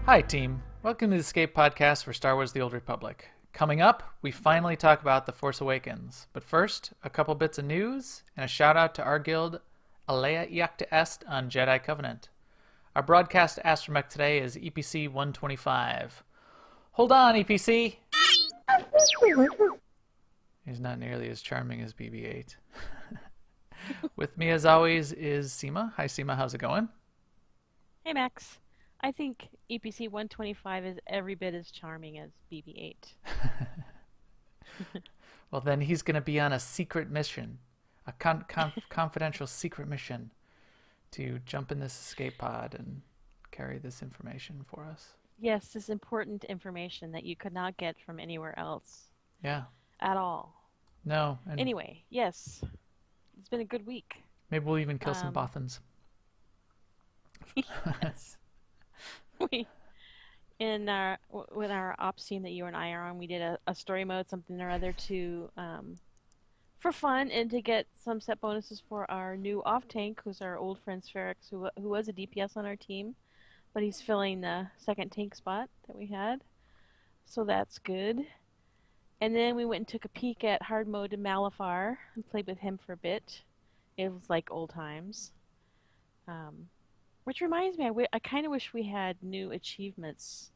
Hi, team. Welcome to the Escape Podcast for Star Wars The Old Republic. Coming up, we finally talk about The Force Awakens. But first, a couple bits of news and a shout out to our guild, Alea Iacta Est on Jedi Covenant. Our broadcast astromech today is EPC 125. Hold on, EPC! He's not nearly as charming as BB-8. With me, as always, is Seema. Hi, Seema. How's it going? Hey Max, I think EPC 125 is every bit as charming as BB-8. Well, then he's going to be on a secret mission, a confidential secret mission to jump in this escape pod and carry this information for us. Yes, this important information that you could not get from anywhere else Yeah. at all. No, and Anyway, yes, it's been a good week. maybe we'll even kill some Um, Bothans. yes, we with our ops team that you and I are on, we did a story mode, something or other to for fun and to get some set bonuses for our new off tank, who's our old friend Spherix, who was a DPS on our team, but he's filling the second tank spot that we had, so that's good. And then we went and took a peek at hard mode in Malafar and played with him for a bit. It was like old times. Um, which reminds me, I kind of wish we had new achievements.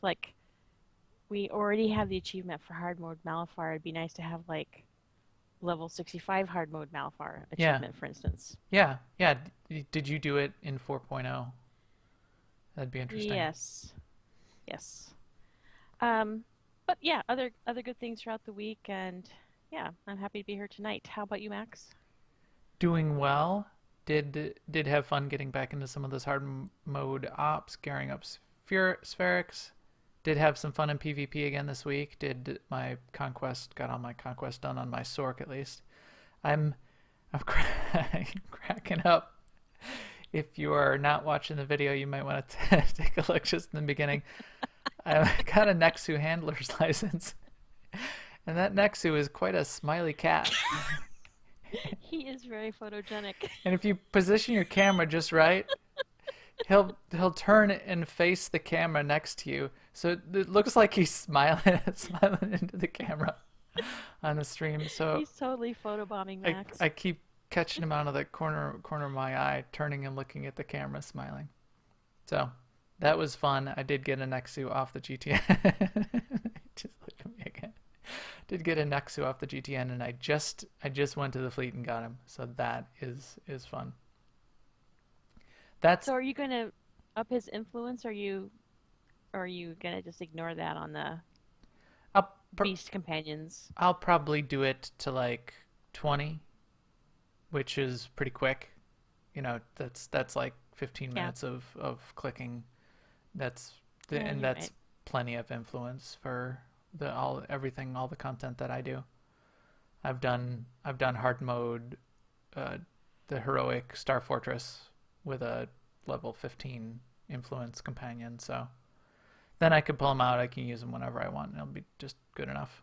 Like, we already have the achievement for hard mode Malafar. It'd be nice to have, like, level 65 hard mode Malafar Yeah, achievement, for instance. yeah. Did you do it in 4.0? That'd be interesting. Yes, yes. Um, but yeah, other good things throughout the week, and yeah, I'm happy to be here tonight. How about you, Max? Doing well. Did have fun getting back into some of those hard mode ops, gearing up Spherix. Did have some fun in PvP again this week. Did my conquest, got all my conquest done on my Sork at least. I'm I'm cracking up. If you are not watching the video, you might want to take a look just in the beginning. I got a Nexu handler's license, and that Nexu is quite a smiley cat. He is very photogenic. And if you position your camera just right, he'll turn and face the camera next to you, so it looks like he's smiling smiling into the camera on the stream. So He's totally photobombing I Max. I keep catching him out of the corner of my eye, turning and looking at the camera, smiling. So that was fun. I did get a Nexu off the GTN. Just look at me again. Did get a Nexu off the GTN, and I just went to the fleet and got him. So that is fun. That's So are you gonna up his influence, or are you gonna just ignore that on the I'll beast companions? I'll probably do it to like 20, which is pretty quick. That's like 15 Yeah, minutes of clicking. yeah, And you're that's right. plenty of influence for all the content that I do. I've done hard mode, uh, the heroic Star Fortress with a level 15 influence companion. So then I can pull them out. I can use them whenever I want, and it'll be just good enough.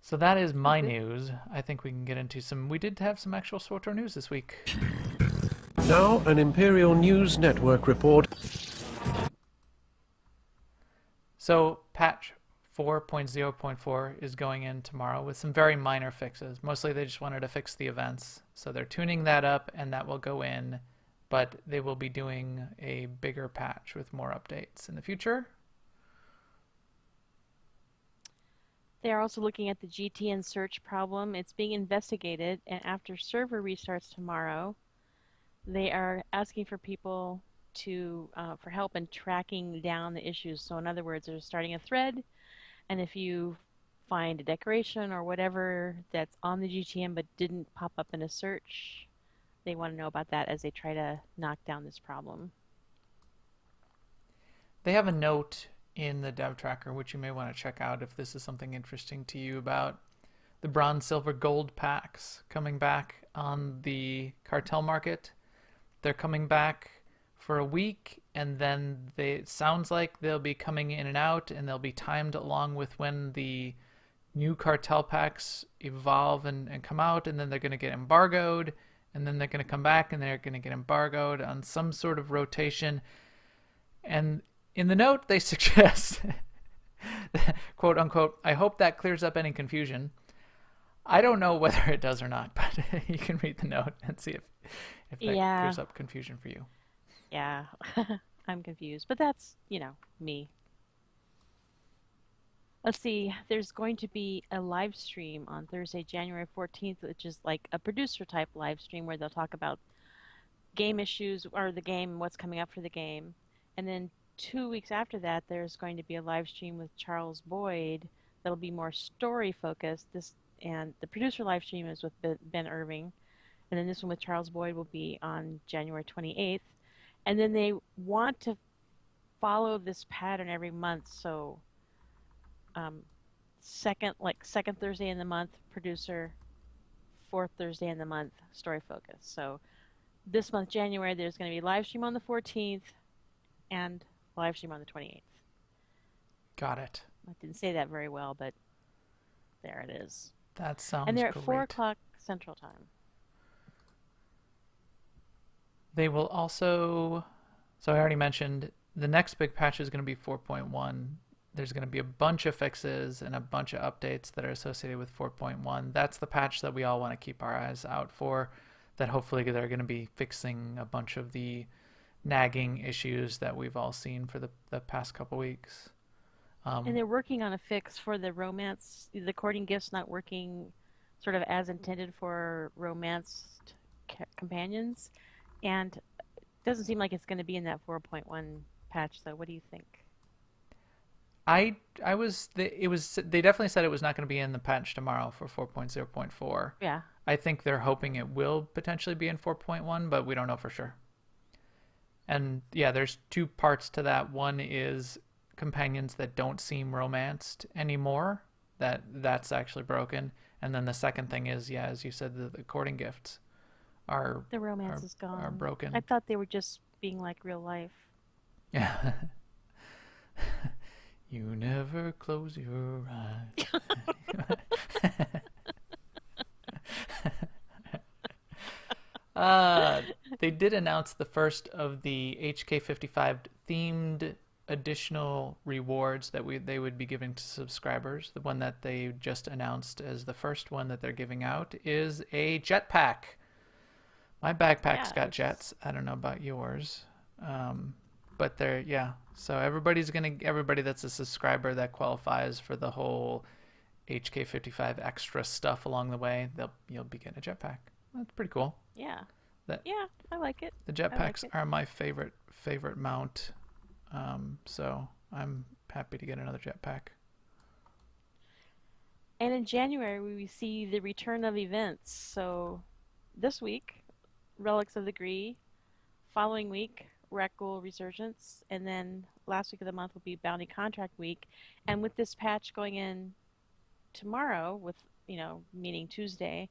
So that is Sounds my good. news. I think we can get into some. We did have some actual SWTOR news this week. Now, an Imperial News Network report. So patch 4.0.4 is going in tomorrow with some very minor fixes. Mostly they just wanted to fix the events. So they're tuning that up, and that will go in, but they will be doing a bigger patch with more updates in the future. They are also looking at the GTN search problem. It's being investigated, and after server restarts tomorrow, they are asking for people to for help in tracking down the issues. So in other words, they're starting a thread, and if you find a decoration or whatever that's on the GTN but didn't pop up in a search, they want to know about that as they try to knock down this problem. They have a note in the dev tracker, which you may want to check out if this is something interesting to you, about the bronze, silver, gold packs coming back on the cartel market. They're coming back for a week, and then it sounds like they'll be coming in and out, and they'll be timed along with when the new cartel packs evolve and come out, and then they're going to get embargoed, and then they're going to come back and they're going to get embargoed on some sort of rotation. And in the note, they suggest, quote unquote, I hope that clears up any confusion. I don't know whether it does or not, but you can read the note and see if that Yeah, clears up confusion for you. yeah. I'm confused, but that's, me. Let's see. There's going to be a live stream on Thursday, January 14th, which is like a producer type live stream where they'll talk about game issues or the game, what's coming up for the game. And then 2 weeks after that, there's going to be a live stream with Charles Boyd that'll be more story focused. And the producer live stream is with Ben Irving, and then this one with Charles Boyd will be on January 28th. And then they want to follow this pattern every month, so um, second Thursday in the month producer, fourth Thursday in the month story focus. So this month, January, there's going to be live stream on the 14th and live stream on the 28th. Got it. I didn't say that very well, but there it is. That sounds And they're at great. 4 o'clock Central Time. They will also, so I already mentioned, the next big patch is going to be 4.1. There's going to be a bunch of fixes and a bunch of updates that are associated with 4.1. That's the patch that we all want to keep our eyes out for, that hopefully they're going to be fixing a bunch of the nagging issues that we've all seen for the past couple weeks. And they're working on a fix for the romance, the courting gifts not working sort of as intended for romanced companions. And it doesn't seem like it's going to be in that 4.1 patch, though. What do you think? They definitely said it was not going to be in the patch tomorrow for 4.0.4. Yeah. I think they're hoping it will potentially be in 4.1, but we don't know for sure. And yeah, there's two parts to that. One is companions that don't seem romanced anymore. That's actually broken. And then the second thing is, yeah, as you said, the courting gifts are The romance is gone. are broken. I thought they were just being like real life. Yeah. You never close your eyes. They did announce the first of the HK55 themed additional rewards that they would be giving to subscribers. The one that they just announced as the first one that they're giving out is a jetpack. My backpack's got jets. I don't know about yours. But so everybody that's a subscriber that qualifies for the whole HK55 extra stuff along the way, you'll be getting a jetpack. That's pretty cool. Yeah. Yeah, I like it. The jetpacks are my favorite mount. So I'm happy to get another jetpack. And in January, we see the return of events. So this week, Relics of the Gree. Following week, Reckle Resurgence. And then last week of the month will be Bounty Contract Week. And with this patch going in tomorrow, meaning Tuesday,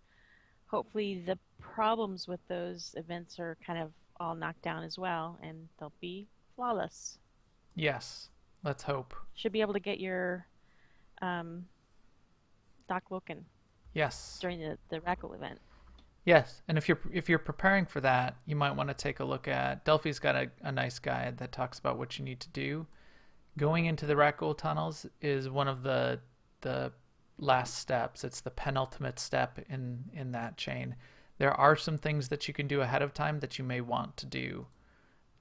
hopefully the problems with those events are kind of all knocked down as well, and they'll be flawless. Yes, let's hope. Should be able to get your Doc Loken. Yes. During the Reckle event. Yes, and if you're preparing for that, you might want to take a look at Delphi's got a nice guide that talks about what you need to do. Going into the Reckle tunnels is one of the last steps. It's the penultimate step in that chain. There are some things that you can do ahead of time that you may want to do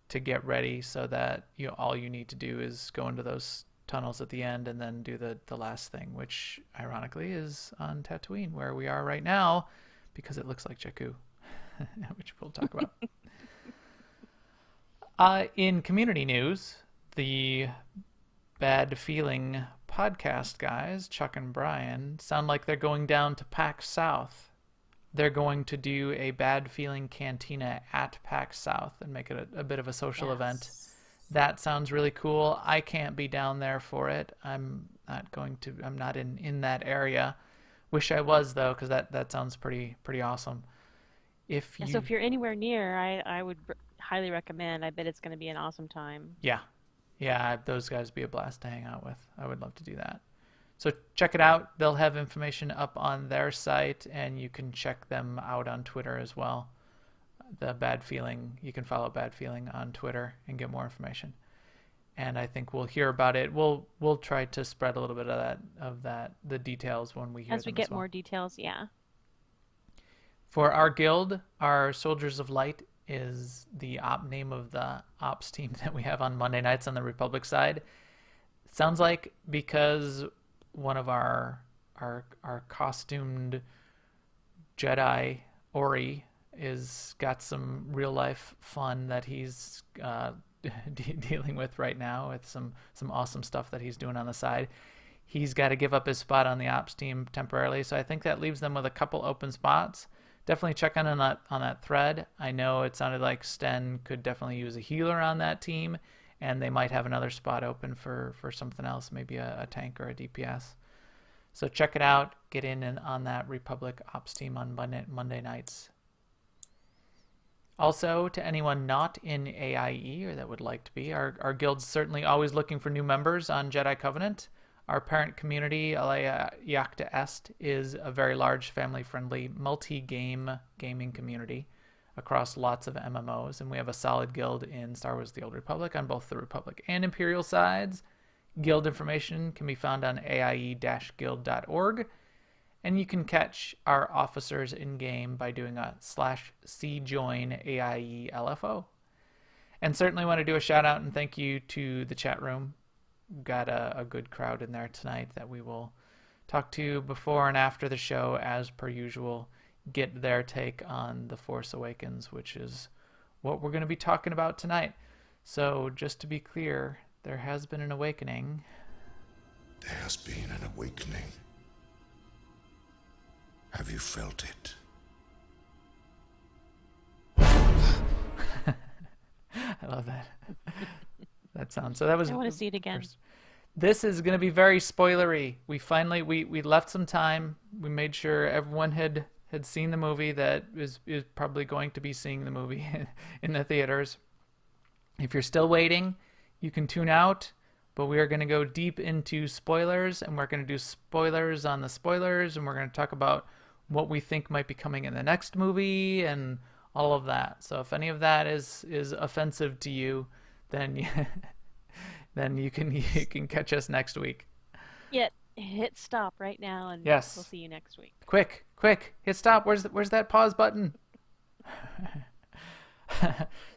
to get ready, so that all you need to do is go into those tunnels at the end and then do the last thing, which ironically is on Tatooine, where we are right now, because it looks like Jakku, which we'll talk about. In community news, the Bad Feeling podcast guys, Chuck and Brian, sound like they're going down to PAX South. They're going to do a Bad Feeling Cantina at PAX South and make it a bit of a social event. That sounds really cool. I can't be down there for it. I'm not in that area. Wish I was, though, because that sounds pretty awesome. So if you're anywhere near, I would highly recommend. I bet it's going to be an awesome time. Yeah, those guys would be a blast to hang out with. I would love to do that. So check it out. They'll have information up on their site, and you can check them out on Twitter as well. You can follow Bad Feeling on Twitter and get more information. and I think we'll hear about it. We'll try to spread a little bit of that the details when we hear As we them as get well. more details, yeah. For our guild, our Soldiers of Light is the op name of the ops team that we have on Monday nights on the Republic side. Sounds like because one of our costumed Jedi Ori is got some real life fun that he's dealing with right now with some awesome stuff that he's doing on the side. He's got to give up his spot on the ops team temporarily, so I think that leaves them with a couple open spots. Definitely check on that thread. I know it sounded like Sten could definitely use a healer on that team, and they might have another spot open for something else, maybe a tank or a DPS. So check it out. Get in and on that Republic Ops team on Monday nights. Also, to anyone not in AIE or that would like to be, our guild's certainly always looking for new members on Jedi Covenant. Our parent community, Alea Iacta Est, is a very large, family-friendly, multi-game gaming community across lots of MMOs, and we have a solid guild in Star Wars The Old Republic on both the Republic and Imperial sides. Guild information can be found on aie-guild.org, and you can catch our officers in-game by doing a /cjoin AIE LFO. And certainly want to do a shout-out and thank you to the chat room. We've got a good crowd in there tonight that we will talk to before and after the show, as per usual, get their take on The Force Awakens, which is what we're going to be talking about tonight. So just to be clear, there has been an awakening. There has been an awakening. Have you felt it? I love that. That sound. So that was. I want to see it again. This is going to be very spoilery. We left some time. We made sure everyone had seen the movie that is probably going to be seeing the movie in the theaters. If you're still waiting, you can tune out. But we are going to go deep into spoilers, and we're going to do spoilers on the spoilers, and we're going to talk about what we think might be coming in the next movie and all of that. So if any of that is offensive to you, then then you can catch us next week. Yeah, hit stop right now, and Yes. we'll see you next week. Quick, hit stop. Where's that pause button?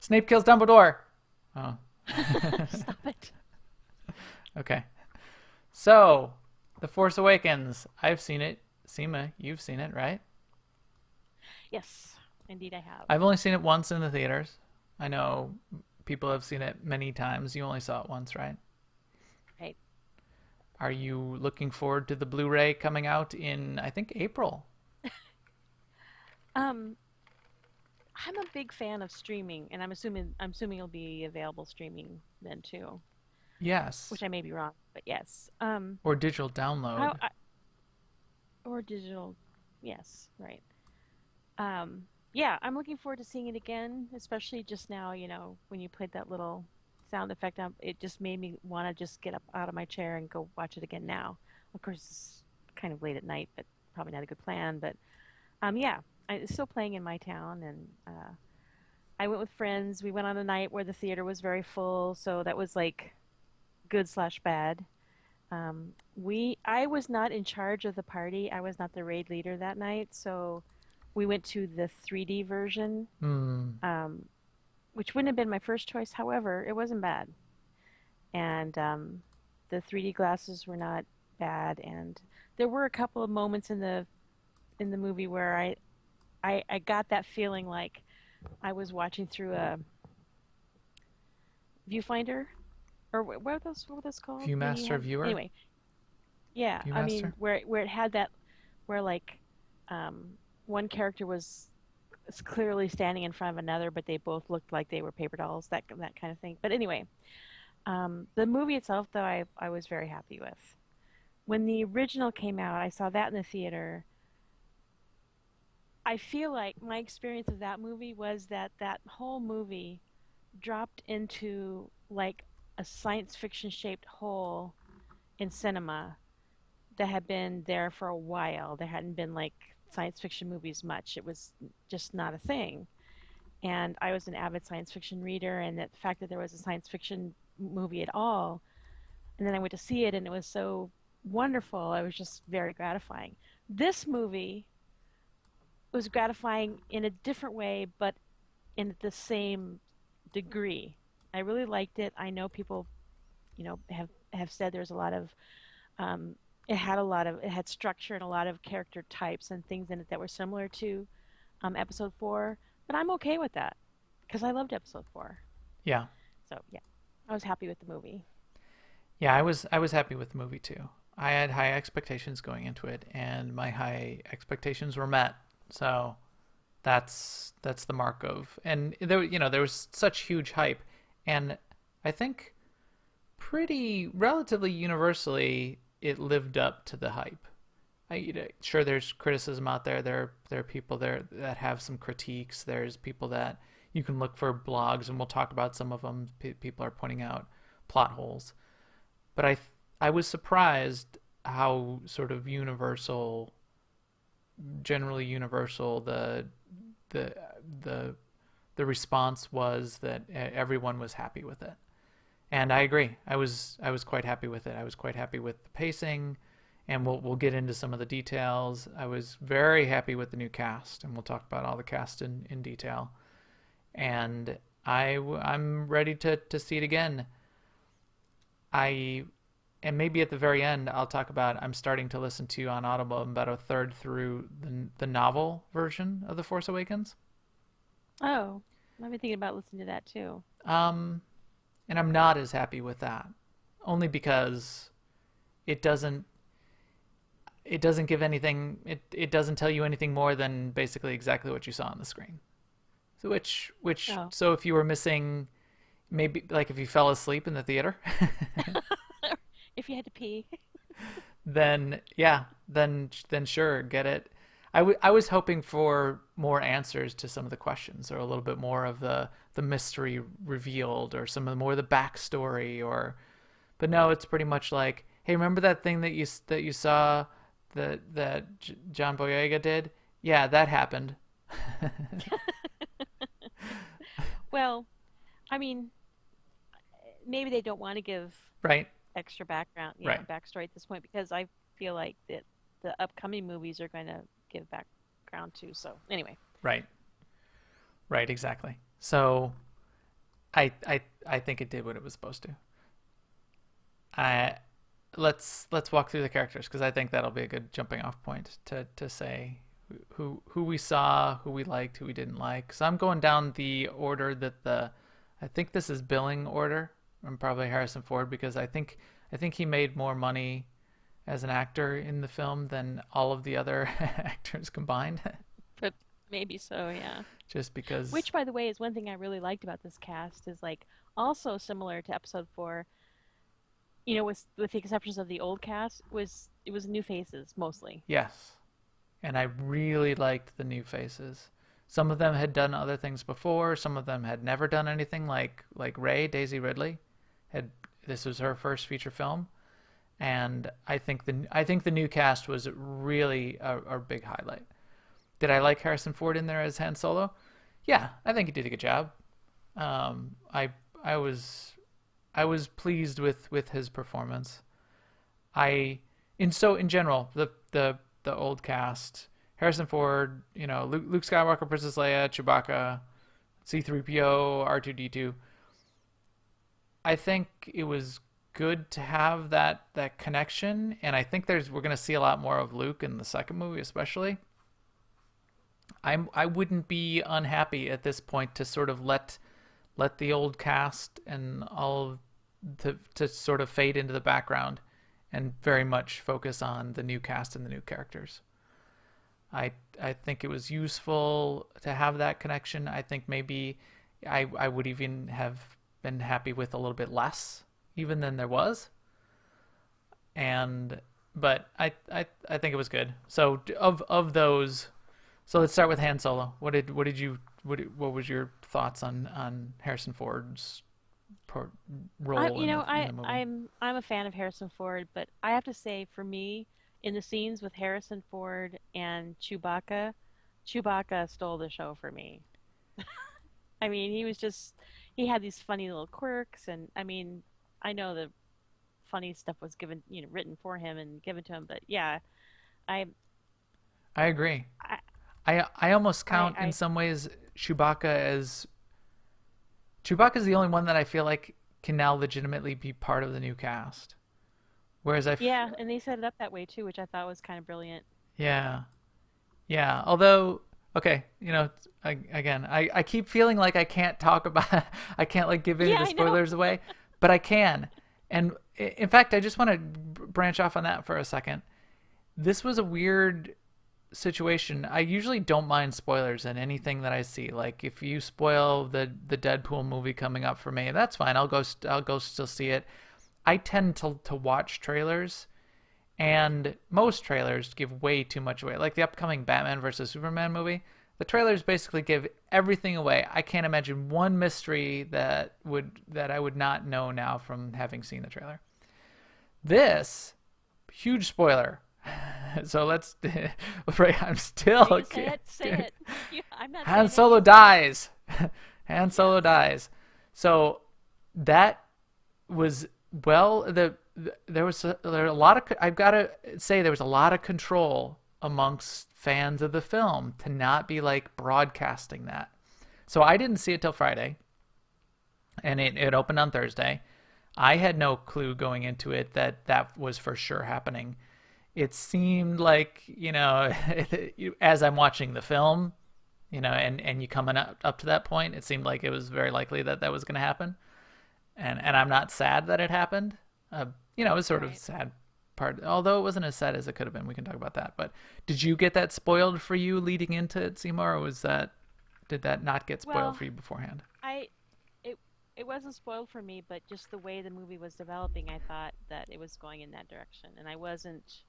Snape kills Dumbledore. Oh. Stop it. Okay. So, The Force Awakens. I've seen it. Seema, you've seen it, right? Yes, indeed I have. I've only seen it once in the theaters. I know people have seen it many times. You only saw it once, right? Right. Are you looking forward to the Blu-ray coming out in, I think, April? I'm a big fan of streaming, and I'm assuming it'll be available streaming then too. Yes. Which I may be wrong, but yes. Or digital download. Or digital, yes, right. Yeah, I'm looking forward to seeing it again, especially just now, when you played that little sound effect, it just made me want to just get up out of my chair and go watch it again now. Of course, it's kind of late at night, but probably not a good plan. But yeah, it's still playing in my town, and I went with friends. We went on a night where the theater was very full, so that was like good/bad. I was not in charge of the party. I was not the raid leader that night, so we went to the 3D version, which wouldn't have been my first choice. However, it wasn't bad, and the 3D glasses were not bad. And there were a couple of moments in the movie where I got that feeling like I was watching through a viewfinder, or what were those called? Viewmaster, viewer. Anyway, yeah, Viewmaster? I mean where it had that, where like one character was clearly standing in front of another, but they both looked like they were paper dolls, that kind of thing. But anyway, the movie itself, though, I was very happy with. When the original came out, I saw that in the theater. I feel like my experience of that movie was that whole movie dropped into like a science fiction shaped hole in cinema that had been there for a while. There hadn't been like science fiction movies much. It was just not a thing. And I was an avid science fiction reader, and the fact that there was a science fiction movie at all. And then I went to see it, and it was so wonderful. It was just very gratifying. This movie was gratifying in a different way, but in the same degree. I really liked it. I know people, have said there's a lot of um, it had structure and a lot of character types and things in it that were similar to episode 4, but I'm okay with that because I loved episode 4. Yeah. So yeah, I was happy with the movie. Yeah, I was happy with the movie too. I had high expectations going into it, and my high expectations were met. So that's the mark of. And there was such huge hype, and I think pretty relatively universally it lived up to the hype. Sure, there's criticism out there. There are people there that have some critiques. There's people that you can look for blogs, and we'll talk about some of them. People are pointing out plot holes, but I was surprised how sort of universal, generally universal the the the response was that everyone was happy with it. And I agree. I was quite happy with it. I was quite happy with the pacing, and we'll get into some of the details. I was very happy with the new cast, and we'll talk about all the cast in detail. And I'm ready to see it again. I and maybe at the very end I'll talk about I'm starting to listen to on Audible about a third through the novel version of The Force Awakens. Oh, I've been thinking about listening to that too. Um, and I'm not as happy with that, only because it doesn't it doesn't give anything. It doesn't tell you anything more than basically exactly what you saw on the screen. So which Oh, so if you were missing, maybe like if you fell asleep in the theater, if you had to pee. then yeah, then sure, get it. I was hoping for more answers to some of the questions, or a little bit more of the mystery revealed, or some of the more of the backstory, or but no, it's pretty much like, hey, remember that thing that you saw that John Boyega did? Yeah, that happened. Well, I mean, maybe they don't want to give Right, extra background, right, backstory at this point because I feel like that the upcoming movies are going to give background too. So anyway, right, right, exactly. So I think it did what it was supposed to. I let's walk through the characters, because I think that'll be a good jumping off point to say who we saw, who we liked, who we didn't like. So I'm going down the order that I think this is billing order. I'm probably Harrison Ford, because I think he made more money as an actor in the film than all of the other actors combined. but maybe so, yeah. Just because. Which, by the way, is one thing I really liked about this cast is like also similar to episode 4. With the exceptions of the old cast, it was new faces mostly. Yes, and I really liked the new faces. Some of them had done other things before. Some of them had never done anything, like Ray Daisy Ridley had. This was her first feature film, and I think the new cast was really a big highlight. Did I like Harrison Ford in there as Han Solo? Yeah, I think he did a good job. I I was I was pleased with his performance. I in general, the old cast: Harrison Ford, Luke Skywalker, Princess Leia, Chewbacca, C-3PO, R2-D2. I think it was good to have that connection, and I think we're going to see a lot more of Luke in the second movie, especially. I wouldn't be unhappy at this point to sort of let the old cast and all to sort of fade into the background, and very much focus on the new cast and the new characters. I think it was useful to have that connection. I think maybe I would even have been happy with a little bit less even than there was. And but I think it was good. So of those, so let's start with Han Solo. What was your thoughts on Harrison Ford's I, role you know, in the movie? I'm a fan of Harrison Ford, but I have to say, for me, in the scenes with Harrison Ford and Chewbacca, Chewbacca stole the show for me. I mean, he had these funny little quirks, and I mean, I know the funny stuff was given, written for him and given to him, but yeah, I, I agree. I, I almost count in I some ways Chewbacca as Chewbacca's the only one that I feel like can now legitimately be part of the new cast. Whereas yeah, and they set it up that way too, which I thought was kind of brilliant. yeah, yeah. Although, okay, I keep feeling like I can't talk about, I can't like give any of Yeah, the I know. spoilers away, but I can. And in fact, I just want to branch off on that for a second. This was a weird situation. I usually don't mind spoilers in anything that I see. Like if you spoil the Deadpool movie coming up for me, that's fine. I'll go still see it. I tend to watch trailers, and most trailers give way too much away. Like the upcoming Batman versus Superman movie, the trailers basically give everything away. I can't imagine one mystery that I would not know now from having seen the trailer. This huge spoiler. So let's. Right, I'm still. You say it, say it. I'm not Han saying it. Solo You say it. dies. Han Solo dies. So that was well. There were a lot of. I've got to say there was a lot of control amongst fans of the film to not be like broadcasting that. So I didn't see it till Friday, and it opened on Thursday. I had no clue going into it that that was for sure happening. It seemed like, as I'm watching the film, and you coming up to that point, it seemed like it was very likely that that was going to happen. And I'm not sad that it happened. It was sort of Right. sad part, although it wasn't as sad as it could have been. We can talk about that. But did you get that spoiled for you leading into it, Seymour, or did that not get spoiled Well, for you beforehand? I it it wasn't spoiled for me, but just the way the movie was developing, I thought that it was going in that direction, and I wasn't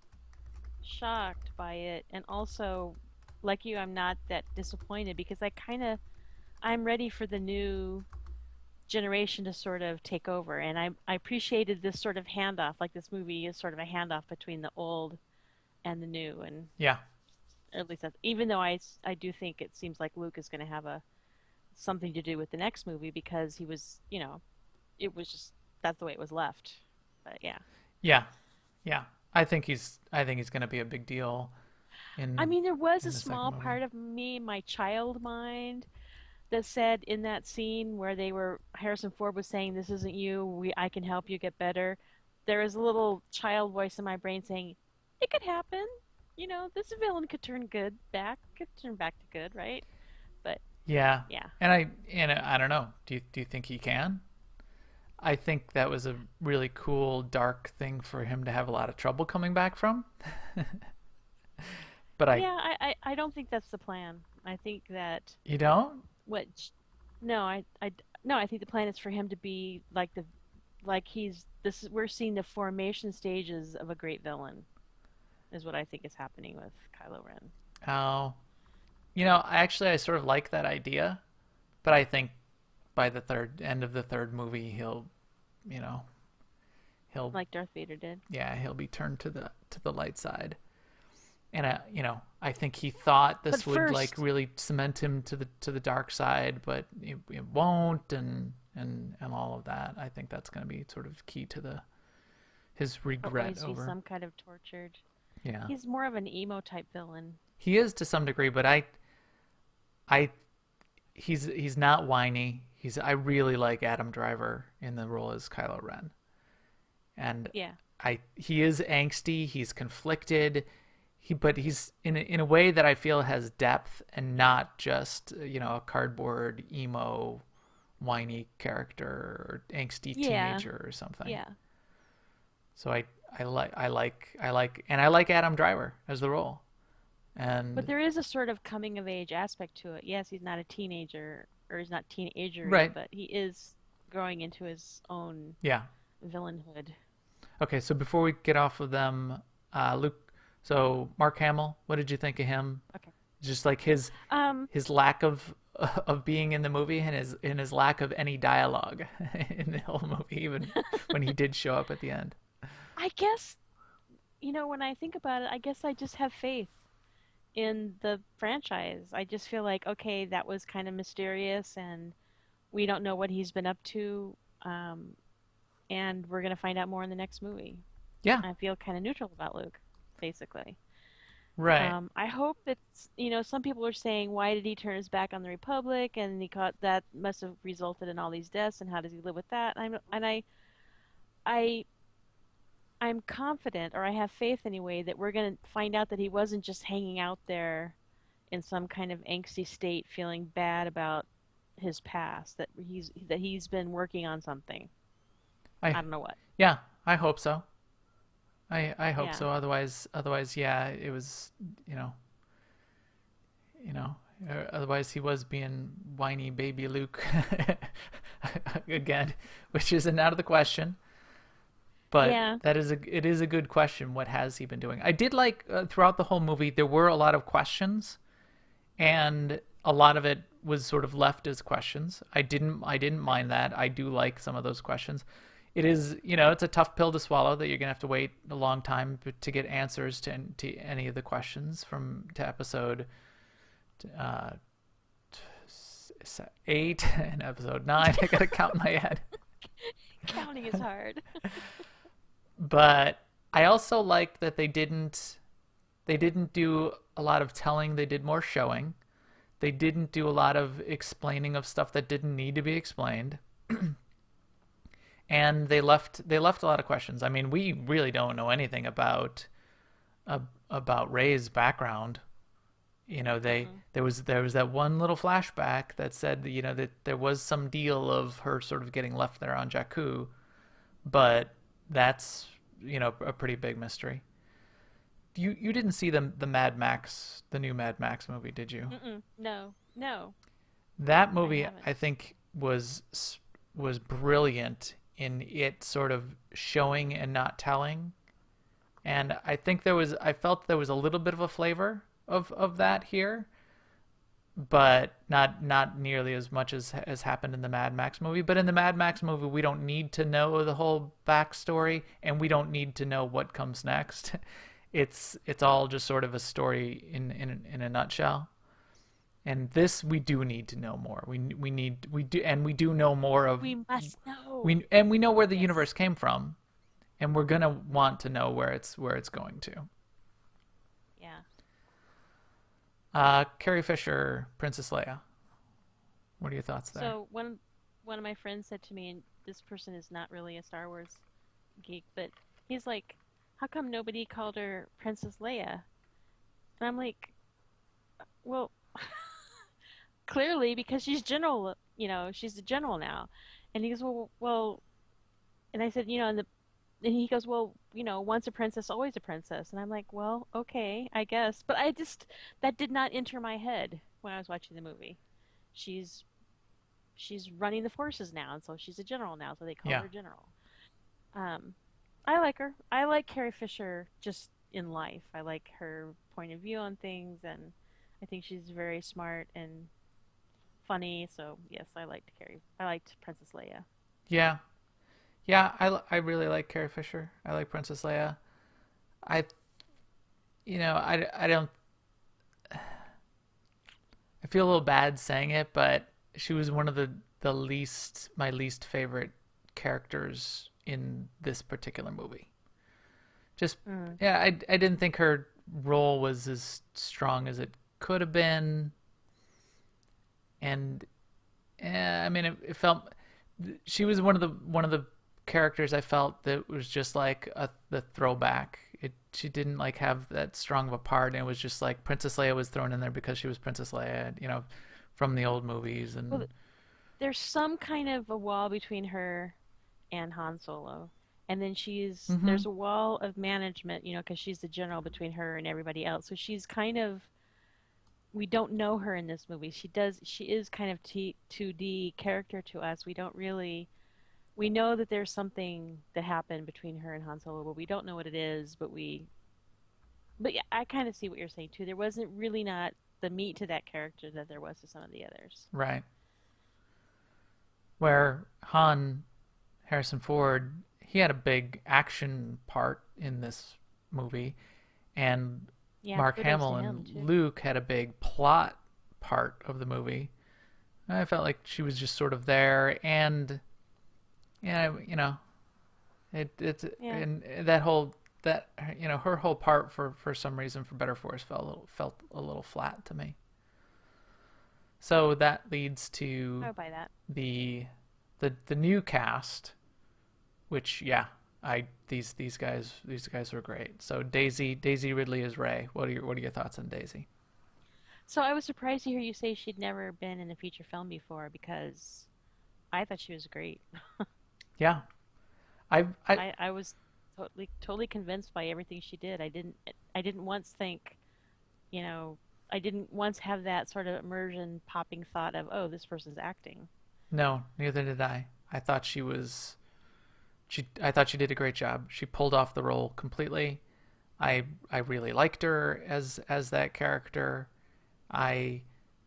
shocked by it. And also, like you, I'm not that disappointed because I'm ready for the new generation to sort of take over, and I appreciated this sort of handoff. Like this movie is sort of a handoff between the old and the new, and Yeah, or at least that's, even though I do think it seems like Luke is going to have a something to do with the next movie because he was, it was just that's the way it was left. But yeah. yeah, yeah. I think he's going to be a big deal I in mean, there was a in the second small movie. part of me, my child mind, that said in that scene where Harrison Ford was saying, "This isn't you. I can help you get better." There was a little child voice in my brain saying, "It could happen. This villain could turn back to good, right?" But Yeah, yeah, and I don't know. Do you think he can? I think that was a really cool dark thing for him to have a lot of trouble coming back from. But yeah, I don't think that's the plan. I think that you don't? what, no, no, I think the plan is for him to be like we're seeing the formation stages of a great villain, is what I think is happening with Kylo Ren. Oh, I sort of like that idea, but I think by the third end of the third movie, you know, he'll Like Darth Vader did. yeah, he'll be turned to the light side. And I think he thought But this would like first, really cement him to the dark side, but it won't, and all of that. I think that's going to be sort of key to the his he'll regret always be over. some kind of tortured. Yeah, He's more of an emo type villain. he is to some degree, but I he's not whiny. I really like Adam Driver in the role as Kylo Ren, and Yeah. he is angsty. He's conflicted. But he's in a way that I feel has depth and not just a cardboard emo whiny character or angsty Yeah. teenager or something. Yeah. So I like Adam Driver as the role. But And there is a sort of coming of age aspect to it. Yes, he's not a teenager, or he's not teenagery, right, but he is growing into his own yeah. villainhood. Okay, so before we get off of them, Luke. So Mark Hamill, what did you think of him? Okay. Just like Um, his lack of being in the movie and his lack of any dialogue in the whole movie, even when he did show up at the end. I guess, when I think about it, I guess I just have faith in the franchise. I just feel like, okay, that was kind of mysterious, and We don't know what he's been up to, and we're gonna find out more in the next movie. Yeah, I feel kind of neutral about Luke, basically. right. I hope it's, some people are saying, why did he turn his back on the Republic? And he caught that must have resulted in all these deaths, and how does he live with that? I, I'm confident, or I have faith anyway, that we're going to find out that he wasn't just hanging out there in some kind of angsty state, feeling bad about his past, that he's been working on something. I I don't know what. Yeah, I hope so. I hope Yeah. so. Otherwise, yeah, it was, you know, you know, otherwise he was being whiny baby Luke again, which isn't out of the question. But Yeah. it is a good question. What has he been doing? I did like throughout the whole movie there were a lot of questions, and a lot of it was sort of left as questions. I didn't mind that. I do like some of those questions. It is, it's a tough pill to swallow that you're gonna have to wait a long time to get answers to any of the questions from to episode uh, 8 and episode 9. I gotta count in my head. Counting is hard. But I also liked that they didn't do a lot of telling, they did more showing. They didn't do a lot of explaining of stuff that didn't need to be explained. And they left a lot of questions. I mean, we really don't know anything about Rey's background. There was that one little flashback that said that, that there was some deal of her sort of getting left there on Jakku, but that's, a pretty big mystery. You didn't see the Mad Max, the new Mad Max movie, did you? Mm-mm. No. No. That I movie, haven't. I think, was brilliant in it sort of showing and not telling. And I felt there was a little bit of a flavor of that here, but not nearly as much as happened in the Mad Max movie. But in the Mad Max movie, we don't need to know the whole backstory, and we don't need to know what comes next. It's all just sort of a story in a nutshell. And this we do need to know more. We do know more of We must know. we know where the Yes. universe came from, and we're gonna want to know where it's going to. Yeah. Carrie Fisher, Princess Leia. What are your thoughts there? So one of my friends said to me, and this person is not really a Star Wars geek, but he's like, "How come nobody called her Princess Leia?" And I'm like, "Well, clearly because she's general. She's the general now." And he goes, "Well," and I said, and he goes, "Well, once a princess, always a princess." And I'm like, "Well, okay, I guess." But that did not enter my head when I was watching the movie. She's she's running the forces now, and so she's a general now, so they call Yeah, her general. Um, I like her. I like Carrie Fisher just in life. I like her point of view on things, and I think she's very smart and funny. So yes, I liked Carrie. I liked Princess Leia. yeah, yeah. I really like Carrie Fisher. I like Princess Leia. I I don't. I feel a little bad saying it, but she was one of the least my least favorite characters in this particular movie. Just Mm. yeah, I didn't think her role was as strong as it could have been, and I mean it felt she was one of the characters I felt that was just like the throwback. She didn't like have that strong of a part, and it was just like Princess Leia was thrown in there because she was Princess Leia, from the old movies, Well, and there's some kind of a wall between her and Han Solo. And then hmm there's a wall of management, because she's the general between her and everybody else. So she's kind of, we don't know her in this movie. She is kind of 2D character to us. We know that there's something that happened between her and Han Solo, but we don't know what it is. But yeah, I kind of see what you're saying too. There wasn't really not the meat to that character that there was to some of the others. right. Where Harrison Ford, he had a big action part in this movie, and Yeah, Mark kudos Hamill to him and too. Luke had a big plot part of the movie. I felt like she was just sort of there, and yeah, it's Yeah. and that whole that her whole part for some reason for better for worse felt a little flat to me. So that leads I to would buy that. the the new cast, which yeah, I these guys were great. So Daisy Ridley is Ray. What are your thoughts on Daisy? So I was surprised to hear you say she'd never been in a feature film before because I thought she was great. Yeah, I I was totally convinced by everything she did. I didn't once think, you know, I didn't once have that sort of immersion popping thought of, oh, this person's acting. no, neither did I. I thought she did a great job. She pulled off the role completely. I really liked her as that character. I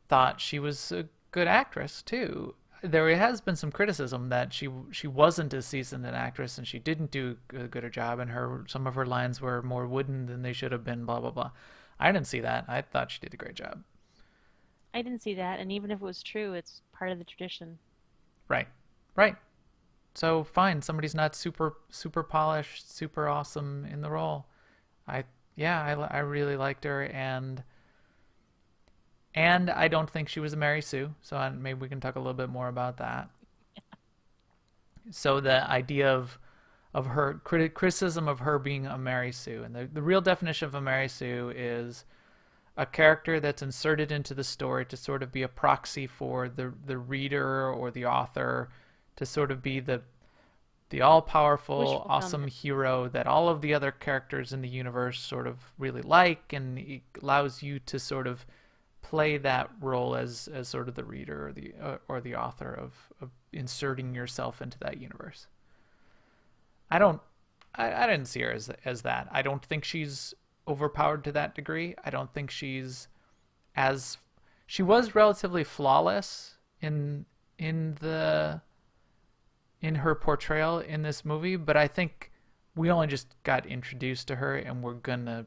thought she was a good actress too. There has been some criticism that she wasn't as seasoned an actress and she didn't do a good a job, and her some of her lines were more wooden than they should have been. Blah blah blah. I didn't see that. I thought she did a great job. I didn't see that, and even if it was true, it's part of the tradition. Right, right. So fine, somebody's not super polished, super awesome in the role. I yeah, I really liked her, and I don't think she was a Mary Sue. So maybe we can talk a little bit more about that. So the idea of her criticism of her being a Mary Sue, and the real definition of a Mary Sue is a character that's inserted into the story to sort of be a proxy for the reader or the author, to sort of be the Wish all-powerful awesome fulfillment. hero that all of the other characters in the universe sort of really like, and it allows you to sort of play that role as sort of the reader or the author of inserting yourself into that universe. I don't I didn't see her as that. I don't think she's overpowered to that degree. I don't think as she was relatively flawless in the in her portrayal in this movie, but I think we only just got introduced to her, and we're gonna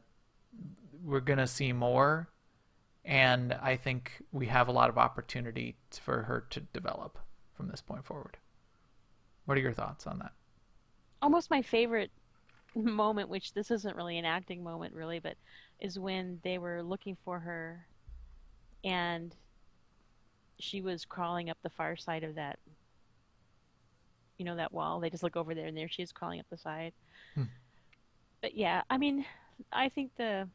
see more, and I think we have a lot of opportunity for her to develop from this point forward. What are your thoughts on that? Almost my favorite moment, which this isn't really an acting moment, really, but is when they were looking for her and she was crawling up the far side of that, that wall. They just look over there and there she is crawling up the side. Hmm. But yeah, I mean, I think the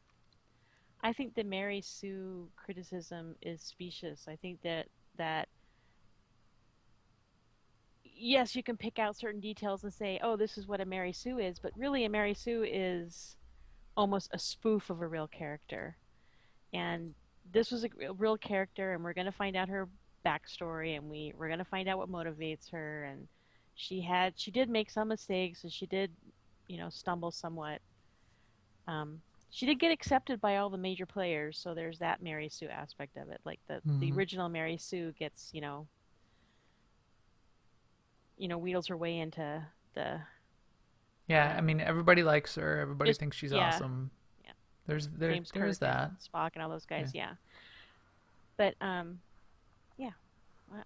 I think the Mary Sue criticism is specious. I think that yes, you can pick out certain details and say, "Oh, this is what a Mary Sue is," but really a Mary Sue is almost a spoof of a real character. And this was a real character, and we're going to find out her backstory, and we're going to find out what motivates her. And she did make some mistakes, and she did, stumble somewhat. She did get accepted by all the major players, so there's that Mary Sue aspect of it. Like the Hmm. original Mary Sue gets, wheedles her way into the Yeah, I um mean everybody likes her. Everybody just thinks she's yeah, awesome. yeah. James There's Kirk that. and Spock and all those Yeah. guys, yeah. But yeah,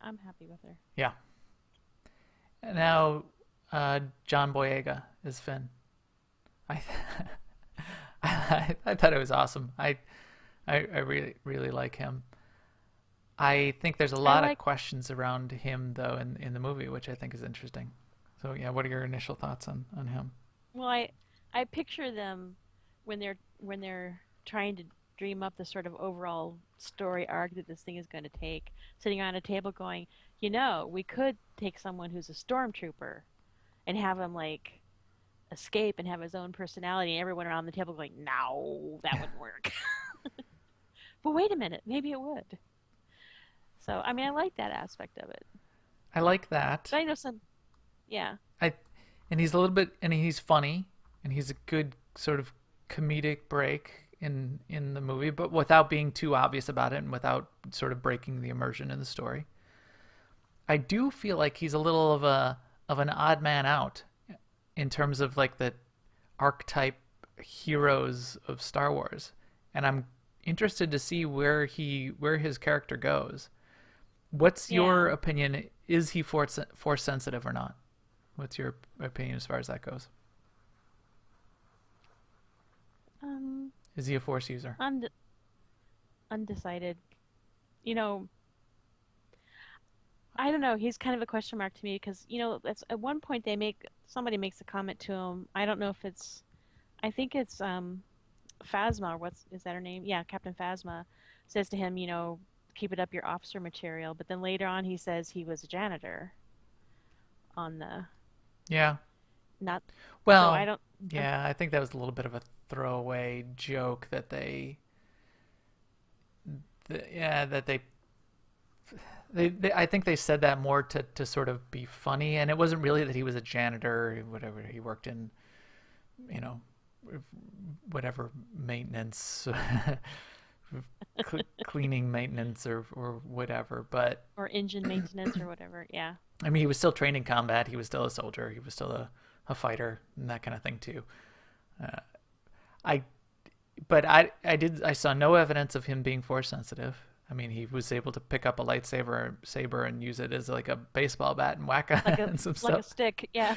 I'm happy with her. Yeah. And now, John Boyega is Finn. I I thought it was awesome. I really really like him. I think there's a I lot of like questions around him though in the movie, which I think is interesting. So yeah, what are your initial thoughts on him? well, I picture them when they're trying to dream up the sort of overall story arc that this thing is going to take, sitting around a table going, we could take someone who's a stormtrooper and have him like escape and have his own personality, and everyone around the table going, no, that wouldn't work. But wait a minute, maybe it would. So, I mean, I like that aspect of it. I like that. But I know some, yeah. I and he's a little bit and he's funny and he's a good sort of comedic break in the movie, but without being too obvious about it and without sort of breaking the immersion in the story. I do feel like he's a little of an odd man out in terms of like the archetype heroes of Star Wars, and I'm interested to see where his character goes. What's your Yeah. opinion? Is he force sensitive or not? What's your opinion as far as that goes? Um, Is he a force user? und- undecided. You know, I don't know. He's kind of a question mark to me because that's at one point somebody makes a comment to him. I don't know if it's I think it's Phasma, or what's is that her name? Yeah, Captain Phasma says to him, keep it up your officer material. But then later on, he says he was a janitor on the Yeah. not. So I Well, don't. I'm, yeah, I think that was a little bit of a throwaway joke that yeah, that they I think they said that more to sort of be funny, and it wasn't really that he was a janitor, whatever he worked in, you know, whatever maintenance, cleaning maintenance or whatever. But or engine maintenance or whatever. Yeah. I mean, he was still trained in combat. He was still a soldier. He was still a fighter and that kind of thing too. Uh, I, but I saw no evidence of him being force sensitive. I mean, he was able to pick up a saber and use it as like a baseball bat and whack Like a on some like a stuff. stick. Yeah.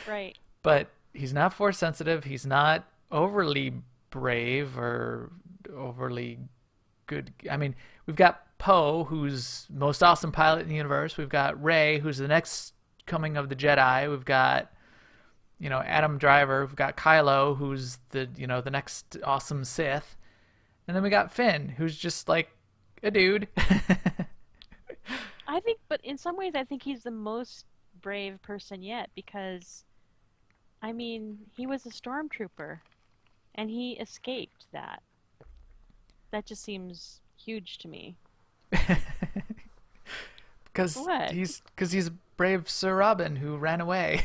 Right. But he's not force sensitive. He's not overly brave or overly good. I mean, we've got Poe, who's most awesome pilot in the universe. We've got Rey, who's the next coming of the Jedi. We've got Adam Driver. We've got Kylo, who's the next awesome Sith. And then we got Finn, who's just like a dude. I think, but in some ways, I think he's the most brave person yet because, I mean, he was a stormtrooper and he escaped that. That just seems huge to me. Because What? he's brave Sir Robin who ran away.